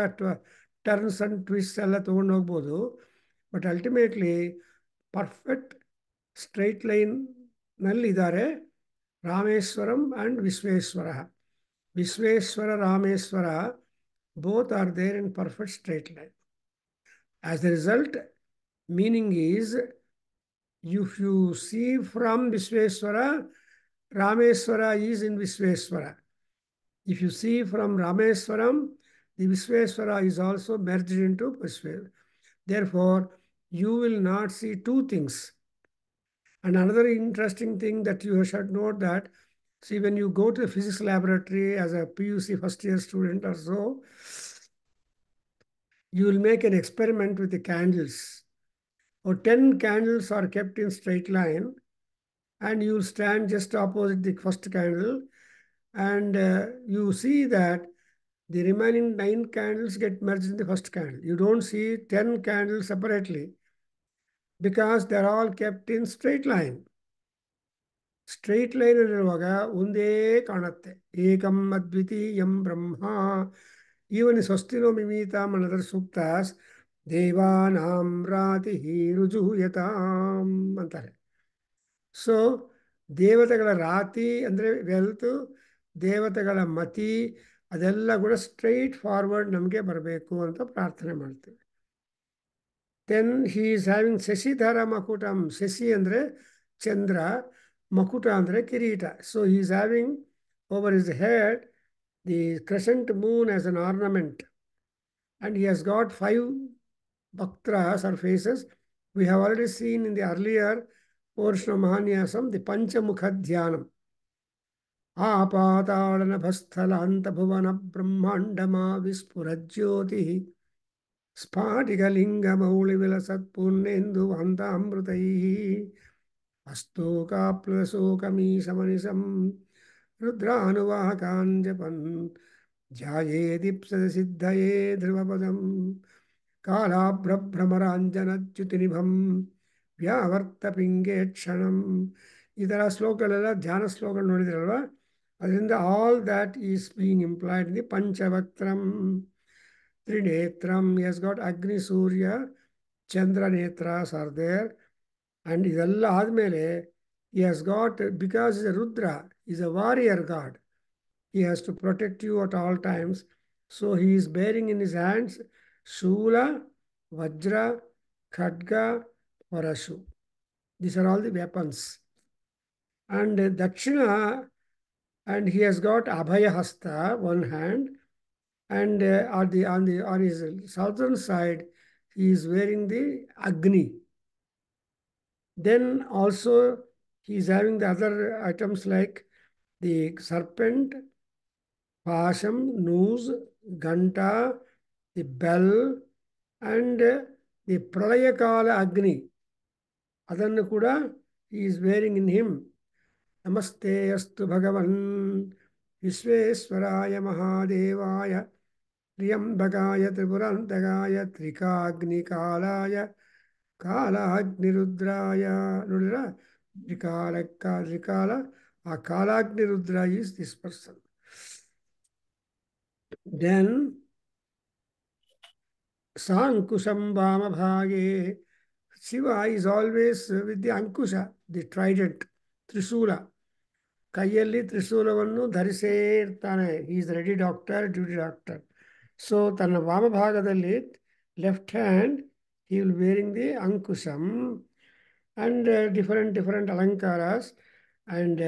turns and twist ಎಲ್ಲ ತೊಗೊಂಡು ಹೋಗ್ಬೋದು, but ultimately perfect straight ಲೈನ್ನಲ್ಲಿದ್ದಾರೆ Rameshwaram and Vishweshwara. Vishweshwara Rameshwara both are there in perfect straight line. As a result, meaning is, if you see from Vishweshwara, Rameswara is in Vishweshwara. If you see from Rameswaram, the Vishweshwara is also merged into Vishweshwara. Therefore, you will not see two things. And another interesting thing that you should note that, see, when you go to the physics laboratory as a PUC first year student or so, you will make an experiment with the candles. Or 10 candles are kept in straight line, and you will stand just opposite the first candle, and you see that the remaining 9 candles get merged in the first candle. You don't see 10 candles separately because they're all kept in straight line. Straight line ಇರುವಾಗ ಒಂದೇ ಕಾಣುತ್ತೆ. ಏಕಂ ಅದ್ವಿತೀಯಂ ಬ್ರಹ್ಮ. Even ಸ್ವಸ್ತಿನೋ ಮಿಮೀತಾಂ another suktas, ದೇವಾನಾಂ ರಾತಿಃ ರುಜುಯತಾಂ ಅಂತಾರೆ. So ದೇವತೆಗಳ ರಾತಿ ಅಂದರೆ wealth, ದೇವತೆಗಳ ಮತಿ, ಅದೆಲ್ಲ ಕೂಡ ಸ್ಟ್ರೈಟ್ ಫಾರ್ವರ್ಡ್ ನಮಗೆ ಬರಬೇಕು ಅಂತ ಪ್ರಾರ್ಥನೆ ಮಾಡ್ತೀವಿ. Then he is having Shashidhara makutam. ಶಶಿ ಅಂದರೆ ಚಂದ್ರ, ಮಕುಟ ಅಂದರೆ ಕಿರೀಟ. So he is having over his head the crescent moon as an ornament, and he has got 5 bhaktras or faces. We have already seen in the earlier portion of Mahanyasam the Panchamukha Dhyanam. आपाताडनभस्थलान्तभुवन ब्रह्माण्डमा विस्फुरज्योतिः स्फाटिकलिङ्गमौलिविलसत्पूर्णेन्दुवान्तामृतैः अस्तोकाप्लुतशोकमीशमनिशं रुद्रानुवाहकान् जपन् ध्यायेदीप्सदसिद्धये ध्रुवपदं कालाभ्रभ्रमराञ्जनच्युतिनिभं ವ್ಯಾವರ್ತಪಿಂಗೇ ಕ್ಷಣಂ. ಈ ಥರ ಶ್ಲೋಕಗಳೆಲ್ಲ ಧ್ಯಾನ ಶ್ಲೋಕಗಳು ನೋಡಿದ್ರಲ್ವ, ಅದರಿಂದ all that is being implied in the Panchavaktram. Trinetram, as got Agni Surya Chandra netras are there. And ಇದೆಲ್ಲ ಆದಮೇಲೆ he has got, because he's a Rudra, he's a warrior god, he has to protect you at all times. So he is bearing in his hands Shula, Vajra, Khadga, Parashu. These are all the weapons. And Dakshina, and he has got Abhaya Hasta, one hand, and on his southern side, he is wearing the Agni. Then also he is having the other items like the serpent, Pasham, noose, Ganta, the bell, and the Pralayakala Agni. Adannu kuda he is wearing in him. नमस्ते अस्तु भगवन् विश्वेश्वराय महादेवाय त्र्यम्बकाय त्रिपुरान्तकाय त्रिकाग्निकालाय कालाग्निरुद्राय ನೋಡಿದ್ರ ತ್ರಿಕಾಲ ಆ ಕಾಲಾಗ್ನಿರುದ್ರ is this person. Then Sankusham Vamabhage, Shiva is always with the Ankusha, the trident, Trisula. ಕೈಯಲ್ಲಿ ತ್ರಿಶೂಲವನ್ನು ಧರಿಸೇ ಇರ್ತಾನೆ. Is ready doctor, duty doctor. So ತನ್ನ ವಾಮಭಾಗದಲ್ಲಿ left hand he will wearing the ankusham and different alankaras, and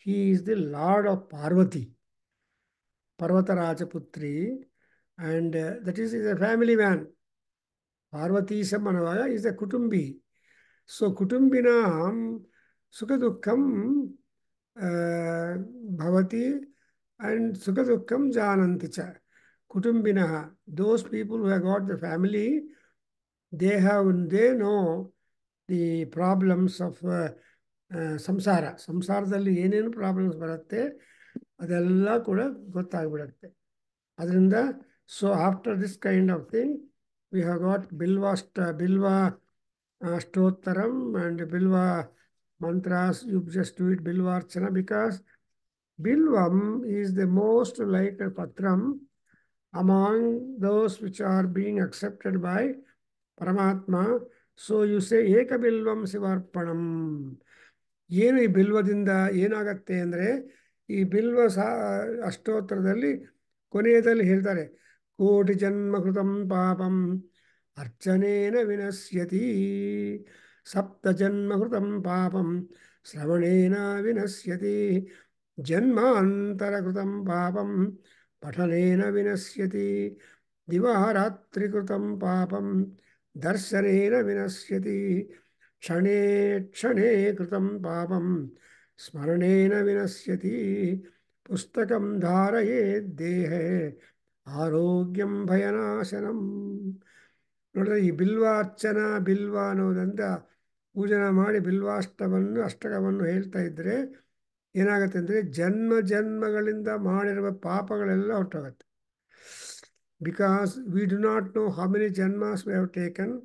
he is the lord of Parvati, Parvatarajaputri, and that is a family man. Parvatisham ಅನ್ನುವಾಗ is a ಕುಟುಂಬಿ. So ಕುಟುಂಬಿನಾಂ ಸುಖ ದುಃಖಂ bhavati and sukha dukkham jananti cha. Kutumbinah, those people who have got the family, they know the problems of ಸಂಸಾರ. ಸಂಸಾರದಲ್ಲಿ ಏನೇನು problems ಬರುತ್ತೆ ಅದೆಲ್ಲ ಕೂಡ ಗೊತ್ತಾಗ್ಬಿಡುತ್ತೆ ಅದರಿಂದ. So after this kind of thing we have got bilva ashtottaram and bilva mantras. You just do it bilvarchana, because bilvam is the most liked patram among those which are being accepted by Paramatma. So you say eka bilvam sivarpanam. ಏನು ಈ ಬಿಲ್ವದಿಂದ ಏನಾಗತ್ತೆ ಅಂದರೆ, ಈ ಬಿಲ್ವ ಅಷ್ಟೋತ್ತರದಲ್ಲಿ ಕೊನೆಯದಲ್ಲಿ ಹೇಳ್ತಾರೆ, ಕೋಟಿ ಜನ್ಮ ಕೃತಂ ಪಾಪಂ ಅರ್ಚನೇನ ವಿನಶ್ಯತಿ, ಸಪ್ತ ಜನ್ಮ ಕೃತಂ ಪಾಪಂ ಶ್ರವಣೇನ ವಿನಶ್ಯತಿ, ಜನ್ಮಾಂತರ ಕೃತಂ ಪಾಪಂ ಪಠನೇನ ವಿನಶ್ಯತಿ, ದಿವಾರಾತ್ರಿ ಕೃತಂ ಪಾಪಂ ದರ್ಶನೇನ ವಿನಶ್ಯತಿ, ಕ್ಷಣೇ ಕ್ಷಣೇ ಕೃತಂ ಪಾಪಂ ಸ್ಮರಣೇನ ವಿನಶ್ಯತಿ, ಪುಸ್ತಕಂ ಧಾರಯೇತ್ ದೇಹೇ ಆರೋಗ್ಯಂ ಭಯನಾಶನಂ. ನೋಡಿದ್ರೆ ಈ ಬಿಲ್ವಾರ್ಚನ, ಬಿಲ್ವ ಅನ್ನೋದಂತ ಪೂಜನ ಮಾಡಿ ಅಷ್ಟಕವನ್ನು ಹೇಳ್ತಾ ಇದ್ದರೆ ಏನಾಗುತ್ತೆ ಅಂದರೆ, ಜನ್ಮ ಜನ್ಮಗಳಿಂದ ಮಾಡಿರುವ ಪಾಪಗಳೆಲ್ಲ ಹೊರಟೋಗುತ್ತೆ. Because we do not know how many janmas we have taken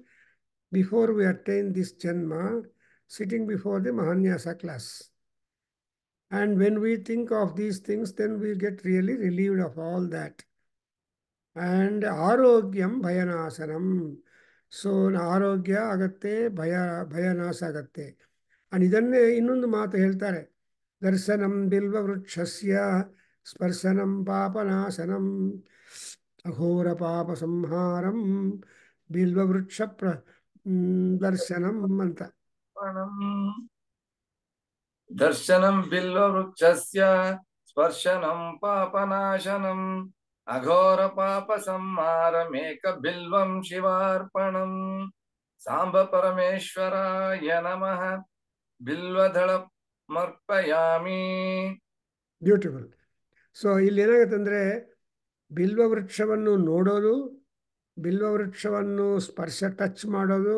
before we attain this janma, sitting before the Mahanyasa class. And when we think of these things, then we get really relieved of all that. And arogyam bhayanasanam. So arogya agatte, bhayanasa agatte. And idanne innondu maatu ಹೇಳ್ತಾರೆ, ದರ್ಶನಂ ಬಿಲ್ವ ವೃಕ್ಷಸ್ಯ ಸ್ಪರ್ಶನಂ ಪಾಪನಾಶನಂ ಅಘೋರ ಪಾಪ ಸಂಹಾರಂ ಬಿಲ್ವ ವೃಕ್ಷ ದರ್ಶನಂ ಅಂತ. ದರ್ಶನಂ ಬಿಲ್ವ ವೃಕ್ಷಸ್ಯ ಸ್ಪರ್ಶನಂ ಪಾಪನಾಶನಂ ಅಘೋರ ಪಾಪ ಸಂಹಾರಮೇಕ ಬಿಲ್ವಂ ಶಿವಾರ್ಪಣಂ ಸಾಂಬ ಪರಮೇಶ್ವರಾಯ ನಮಃ ಬಿಲ್ವದಳಮರ್ಪಯಾಮಿ. Beautiful. So ಇಲ್ಲಿ ಏನಾಗುತ್ತೆ ಅಂದರೆ, ಬಿಲ್ವ ವೃಕ್ಷವನ್ನು ನೋಡೋದು, ಬಿಲ್ವ ವೃಕ್ಷವನ್ನು ಸ್ಪರ್ಶ ಟಚ್ ಮಾಡೋದು,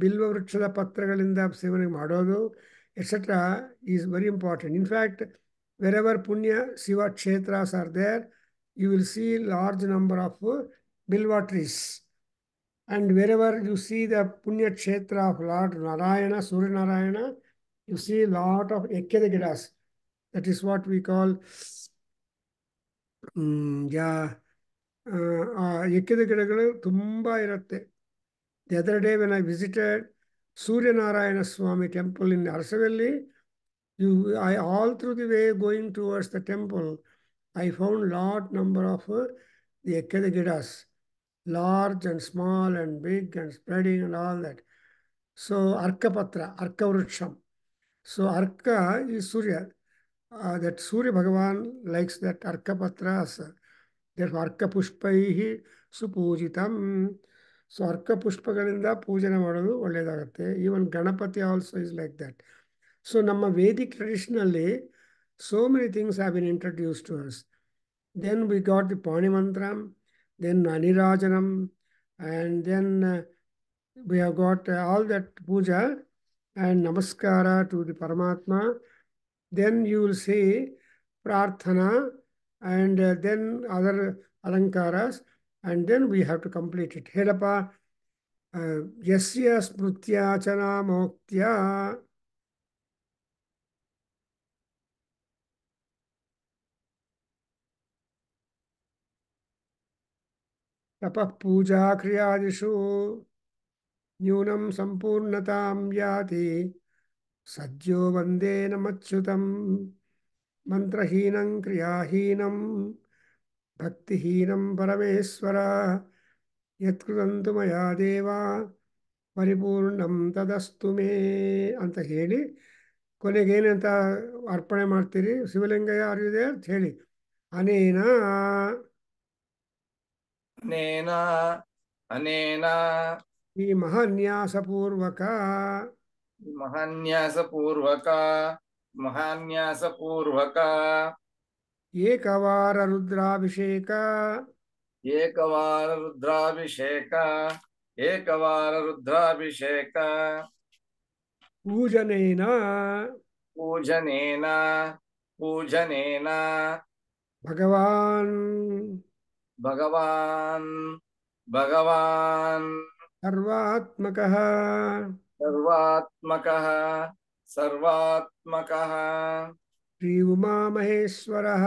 ಬಿಲ್ವ ವೃಕ್ಷದ ಪತ್ರಗಳಿಂದ ಸೇವನೆ ಮಾಡೋದು etcetera is very important. In fact wherever punya Shiva kshetras are there, you will see large number of bilva trees, and wherever you see the punya kshetra of Lord Narayana, Surya Narayana, you see lot of ekkada gidas. That is what we call ekkada ಗಿಡಗಳು ತುಂಬ ಇರುತ್ತೆ. The other day when I visited Surya Narayana Swami temple in Arsavelli, I all through the way going towards the temple, I found lot number of the ekkada gidas, large and small and big and spreading and all that. So Arka Patra, Arka Vruksham. So Arka is Surya. That Surya Bhagavan likes that Arka Patras. Therefore Arka Pushpaihi Supujitam. So Arka Pushpagalinda Pujana Madadu Olledagatte. Even Ganapati also is like that. So Namma Vedic traditionally, so many things have been introduced to us. Then we got the Pani Mantram, then Anirajanam, and then we have got all that puja and namaskara to the Paramatma. Then you will see Prarthana and then other Alankaras, and then we have to complete it. Helapa, Yasya Smrutya Chana Moktya. तपः पूजा क्रियादिषु न्यूनं सम्पूर्णतां याति सद्यो वन्दे नमच्युतं मन्त्रहीनं क्रियाहीनं भक्तिहीनं परमेश्वर यत्कृतं तु मया देवा ಪರಿಪೂರ್ಣಂ ತದಸ್ತು ಮೇ ಅಂತ ಹೇಳಿ ಕೊನೆಗೇನಂತ ಅರ್ಪಣೆ ಮಾಡ್ತೀರಿ? ಶಿವಲಿಂಗಯ್ಯ ಆರ್ಯುದೆ ಅಂತ ಹೇಳಿ ಅನೇನ ಅನೇನ ಅನೇನ ಈ ಮಹಾನ್ಯಾಸಪೂರ್ವಕ ಮಹಾನ್ಯಾಸಪೂರ್ವಕ ಮಹಾನ್ಯಾಸಪೂರ್ವಕ ಏಕವಾರ ರುದ್ರಾಭಿಷೇಕ ಏಕವಾರ ರುದ್ರಾಭಿಷೇಕ ಏಕವಾರ ರುದ್ರಾಭಿಷೇಕ ಪೂಜನೇನ ಪೂಜನೇನ ಪೂಜನೇನ ಭಗವಾನ್ ಭಗವಾನ್ ಭಗವಾನ್ ಸರ್ವಾತ್ಮಕಃ ಸರ್ವಾತ್ಮಕಃ ಸರ್ವಾತ್ಮಕಃ ಶ್ರೀ ಉಮಾಮಹೇಶ್ವರಃ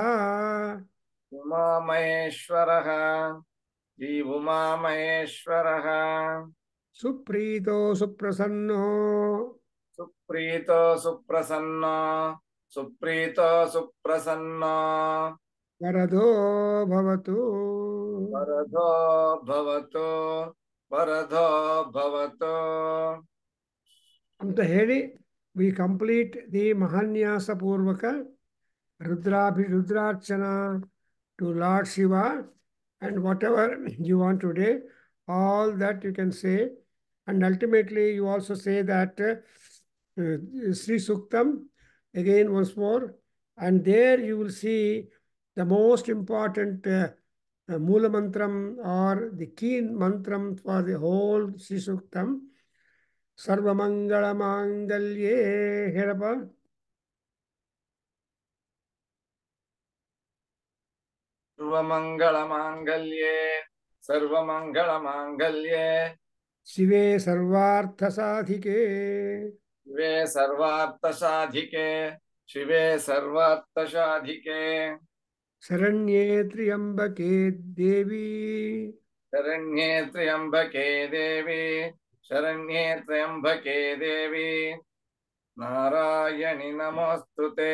ಉಮಾಮಹೇಶ್ವರಃ ಶ್ರೀ ಉಮಾಮಹೇಶ್ವರಃ ಸುಪ್ರೀತೋ ಸುಪ್ರಸನ್ನೋ ಸುಪ್ರೀತೋ ಸುಪ್ರಸನ್ನೋ ಸುಪ್ರೀತೋ ಸುಪ್ರಸನ್ನೋ ವರದೋ ಭವತು ವರದೋ ಭವತು ವರದೋ ಭವತು ಅಂತ ಹೇಳಿ we complete the Mahanyasa purvaka Rudrarchana to lord Shiva and whatever you want today, all that you can say, and ultimately you also say that Sri Suktam again once more, and there you will see the most important Mula Mantram or the key mantram for the whole Sri Suktam. Sarvamangala Mangalye Herapa. ಸರ್ವಮಂಗಳಮಾಂಗಲ್ಯೆ ಸರ್ವಮಂಗಳಮಾಂಗಲ್ಯೆ ಶಿವೆ ಸರ್ವಾರ್ಥಸಾಧಿಕೆ ಶಿವೆ ಸರ್ವಾರ್ಥಸಾಧಿಕೆ ಶಿವೆ ಸರ್ವಾರ್ಥಸಾಧಿಕೆ ಶರಣ್ಯೇ ತ್ರ್ಯಂಬಕೆ ದೇವಿ ಶರಣ್ಯೇ ತ್ರ್ಯಂಬಕೆ ದೇವಿ ಶರಣ್ಯೇ ತ್ರ್ಯಂಬಕೆ ದೇವಿ ನಾರಾಯಣಿ ನಮೋಸ್ತುತೆ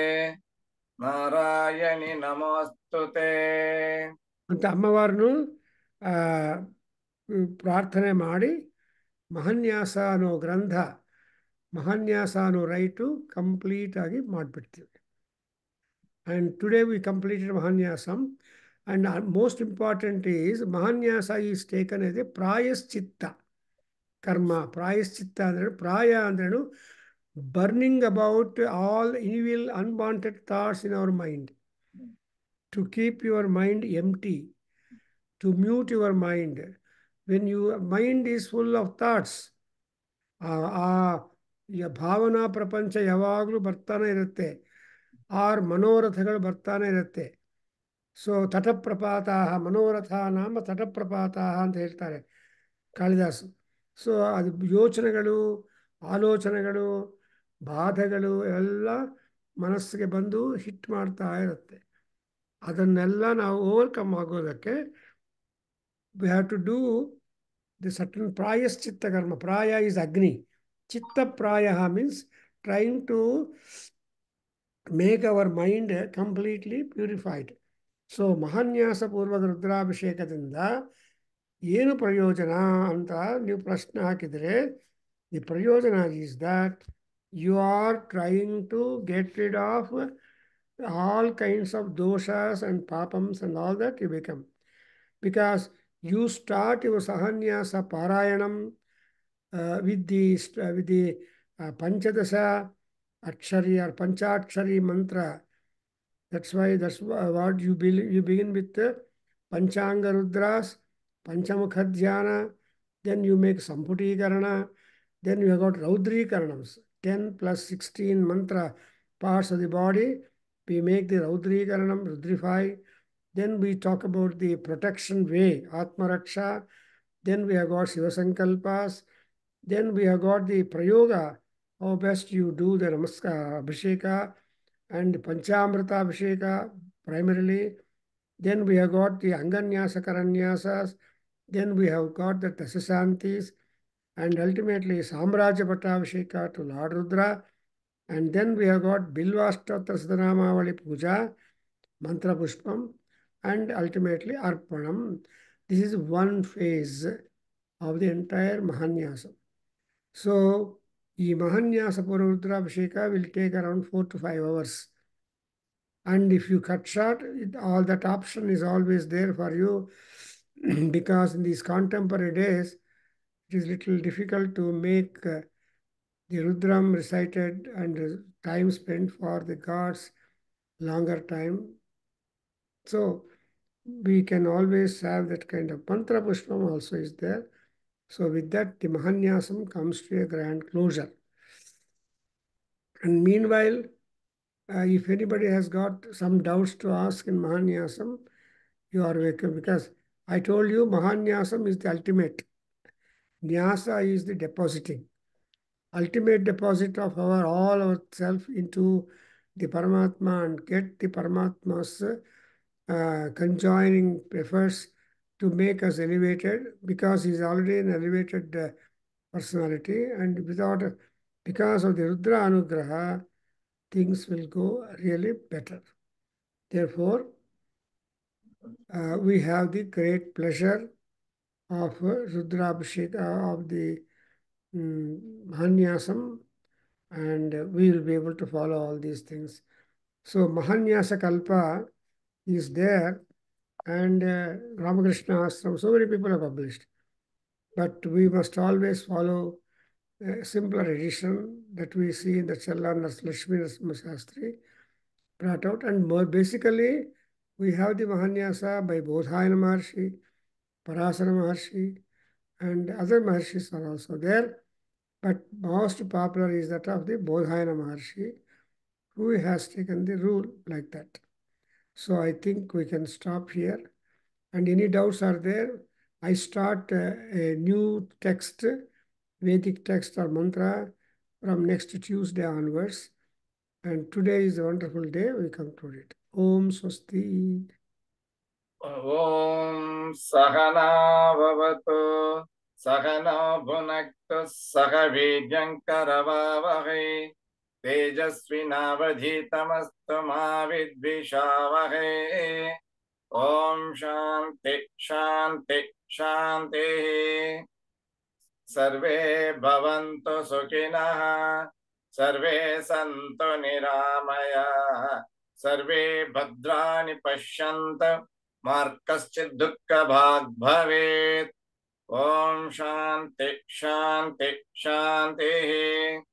ನಾರಾಯಣಿ ನಮೋಸ್ತುತೆ ಅಂತ ಅಮ್ಮವಾರನು ಪ್ರಾರ್ಥನೆ ಮಾಡಿ ಮಹಾನ್ಯಾಸ ಅನ್ನೋ ಗ್ರಂಥ ಮಹಾನ್ಯಾಸ ಅನ್ನೋ right complete ಆಗಿ ಮಾಡಿಬಿಡ್ತೀವಿ. And today we completed Mahanyasam and most important is Mahanyasa is taken as a prayashchitta karma. ಪ್ರಾಯಶ್ಚಿತ್ತ ಅಂದ್ರೆ ಪ್ರಾಯ ಅಂದ್ರೇನು burning about all evil unwanted thoughts in our mind, to keep your mind empty, to mute your mind. When your mind is full of thoughts, Bhavana ಪ್ರಪಂಚ ಯಾವಾಗಲೂ ಬರ್ತಾನೆ ಇರುತ್ತೆ, R ಮನೋರಥಗಳು ಬರ್ತಾನೆ ಇರುತ್ತೆ. ಸೊ ತಟಪ್ರಪಾತ ಮನೋರಥ ನಾಮ ತಟಪ್ರಪಾತ ಅಂತ ಹೇಳ್ತಾರೆ ಕಾಳಿದಾಸು. ಸೊ ಅದು ಯೋಚನೆಗಳು, ಆಲೋಚನೆಗಳು, ಬಾಧೆಗಳು ಎಲ್ಲ ಮನಸ್ಸಿಗೆ ಬಂದು ಹಿಟ್ ಮಾಡ್ತಾ ಇರುತ್ತೆ. ಅದನ್ನೆಲ್ಲ ನಾವು ಓವರ್ಕಮ್ ಆಗೋದಕ್ಕೆ we have to do the certain prayashchitta karma. Praya is agni, chitta praya means trying to make our mind completely purified. So Mahanyasa ಪೂರ್ವದ ರುದ್ರಾಭಿಷೇಕದಿಂದ ಏನು ಪ್ರಯೋಜನ ಅಂತ ನೀವು ಪ್ರಶ್ನೆ ಹಾಕಿದರೆ, ದಿ ಪ್ರಯೋಜನ is that you are trying to get rid of all kinds of doshas and papams and all that you become. Because you start your sahanyasa parayanam with the panchadasa akshari or panchakshari mantra. That's what you begin with panchanga rudras, panchamukha dhyana, then you make samputi karana, then you have got raudri karanams. 10 plus 16 mantra parts of the body. We make the Raudrikaranam, Rudrify. Then we talk about the protection way, Atma Raksha. Then we have got Shiva Sankalpas. Then we have got the Prayoga, how best you do the Namaskar Abhisheka and Panchamrita Abhisheka primarily. Then we have got the Anganyasa Karanyasas. Then we have got the Dasasantis. And ultimately Samraja Pattabhisheka to Lord Rudra. And then we have got Bilvasthotra Siddhanamavali Puja, Mantra Pushpam, and ultimately Arpanam. This is one phase of the entire Mahanyasa. So, the Mahanyasa Pururudra Abhisheka will take around 4 to 5 hours. And if you cut short, all that option is always there for you because in these contemporary days, it is little difficult to make the Rudram recited and time spent for the gods longer time. So we can always have that kind of mantra pushpam also is there. So with that, the Mahanyasam comes to a grand closure. And meanwhile, if anybody has got some doubts to ask in Mahanyasam, you are welcome because I told you Mahanyasam is the ultimate. Nyasa is the depositing. Ultimate deposit of all ourself into the Paramatma and get the Paramatma's conjoining efforts to make us elevated because he's already an elevated personality and because of the Rudra Anugraha, things will go really better. Therefore, we have the great pleasure of Rudra Abhisheka of the Mahanyasam, and we will be able to follow all these things. So Mahanyasa Kalpa is there, and Ramakrishna Ashram, so many people have published. But we must always follow a simpler edition that we see in the Challan Lakshmi Narasimha Shastri brought out. And more basically, we have the Mahanyasa by Bodhayana Maharshi, Parasara Maharshi, and other Maharshis are also there. But most popular is that of the Bodhayana Maharshi, who has taken the rule like that. So I think we can stop here. And any doubts are there, I start a new text, Vedic text or mantra from next Tuesday onwards. And today is a wonderful day. We conclude it. Om Swasti. Om Sahana Bhavatu Sahana Bhunaktu Sahavidyankaravavahe Tejasvinavadhitamastu ma vidvishavahe. Om Shanti Shanti Shanti. Sarve bhavantu sukhinah, sarve santu niramaya, sarve bhadrani pashyanta, ma kaschid dukkha bhag bhavet. Om Shanti Shanti Shanti.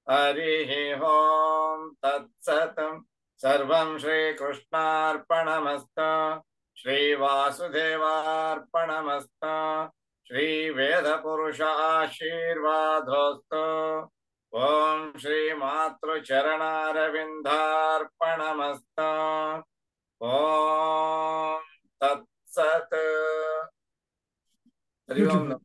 Harihi Om Tat Satam. Sarvam Shri Krishnarpanamastu, Shri Vasudevarpanamastu, Shri Veda Purusha Ashirvadostu, Om Shri Matru Charanaravindarpanamastu, Om Tat Sat. Hari Om.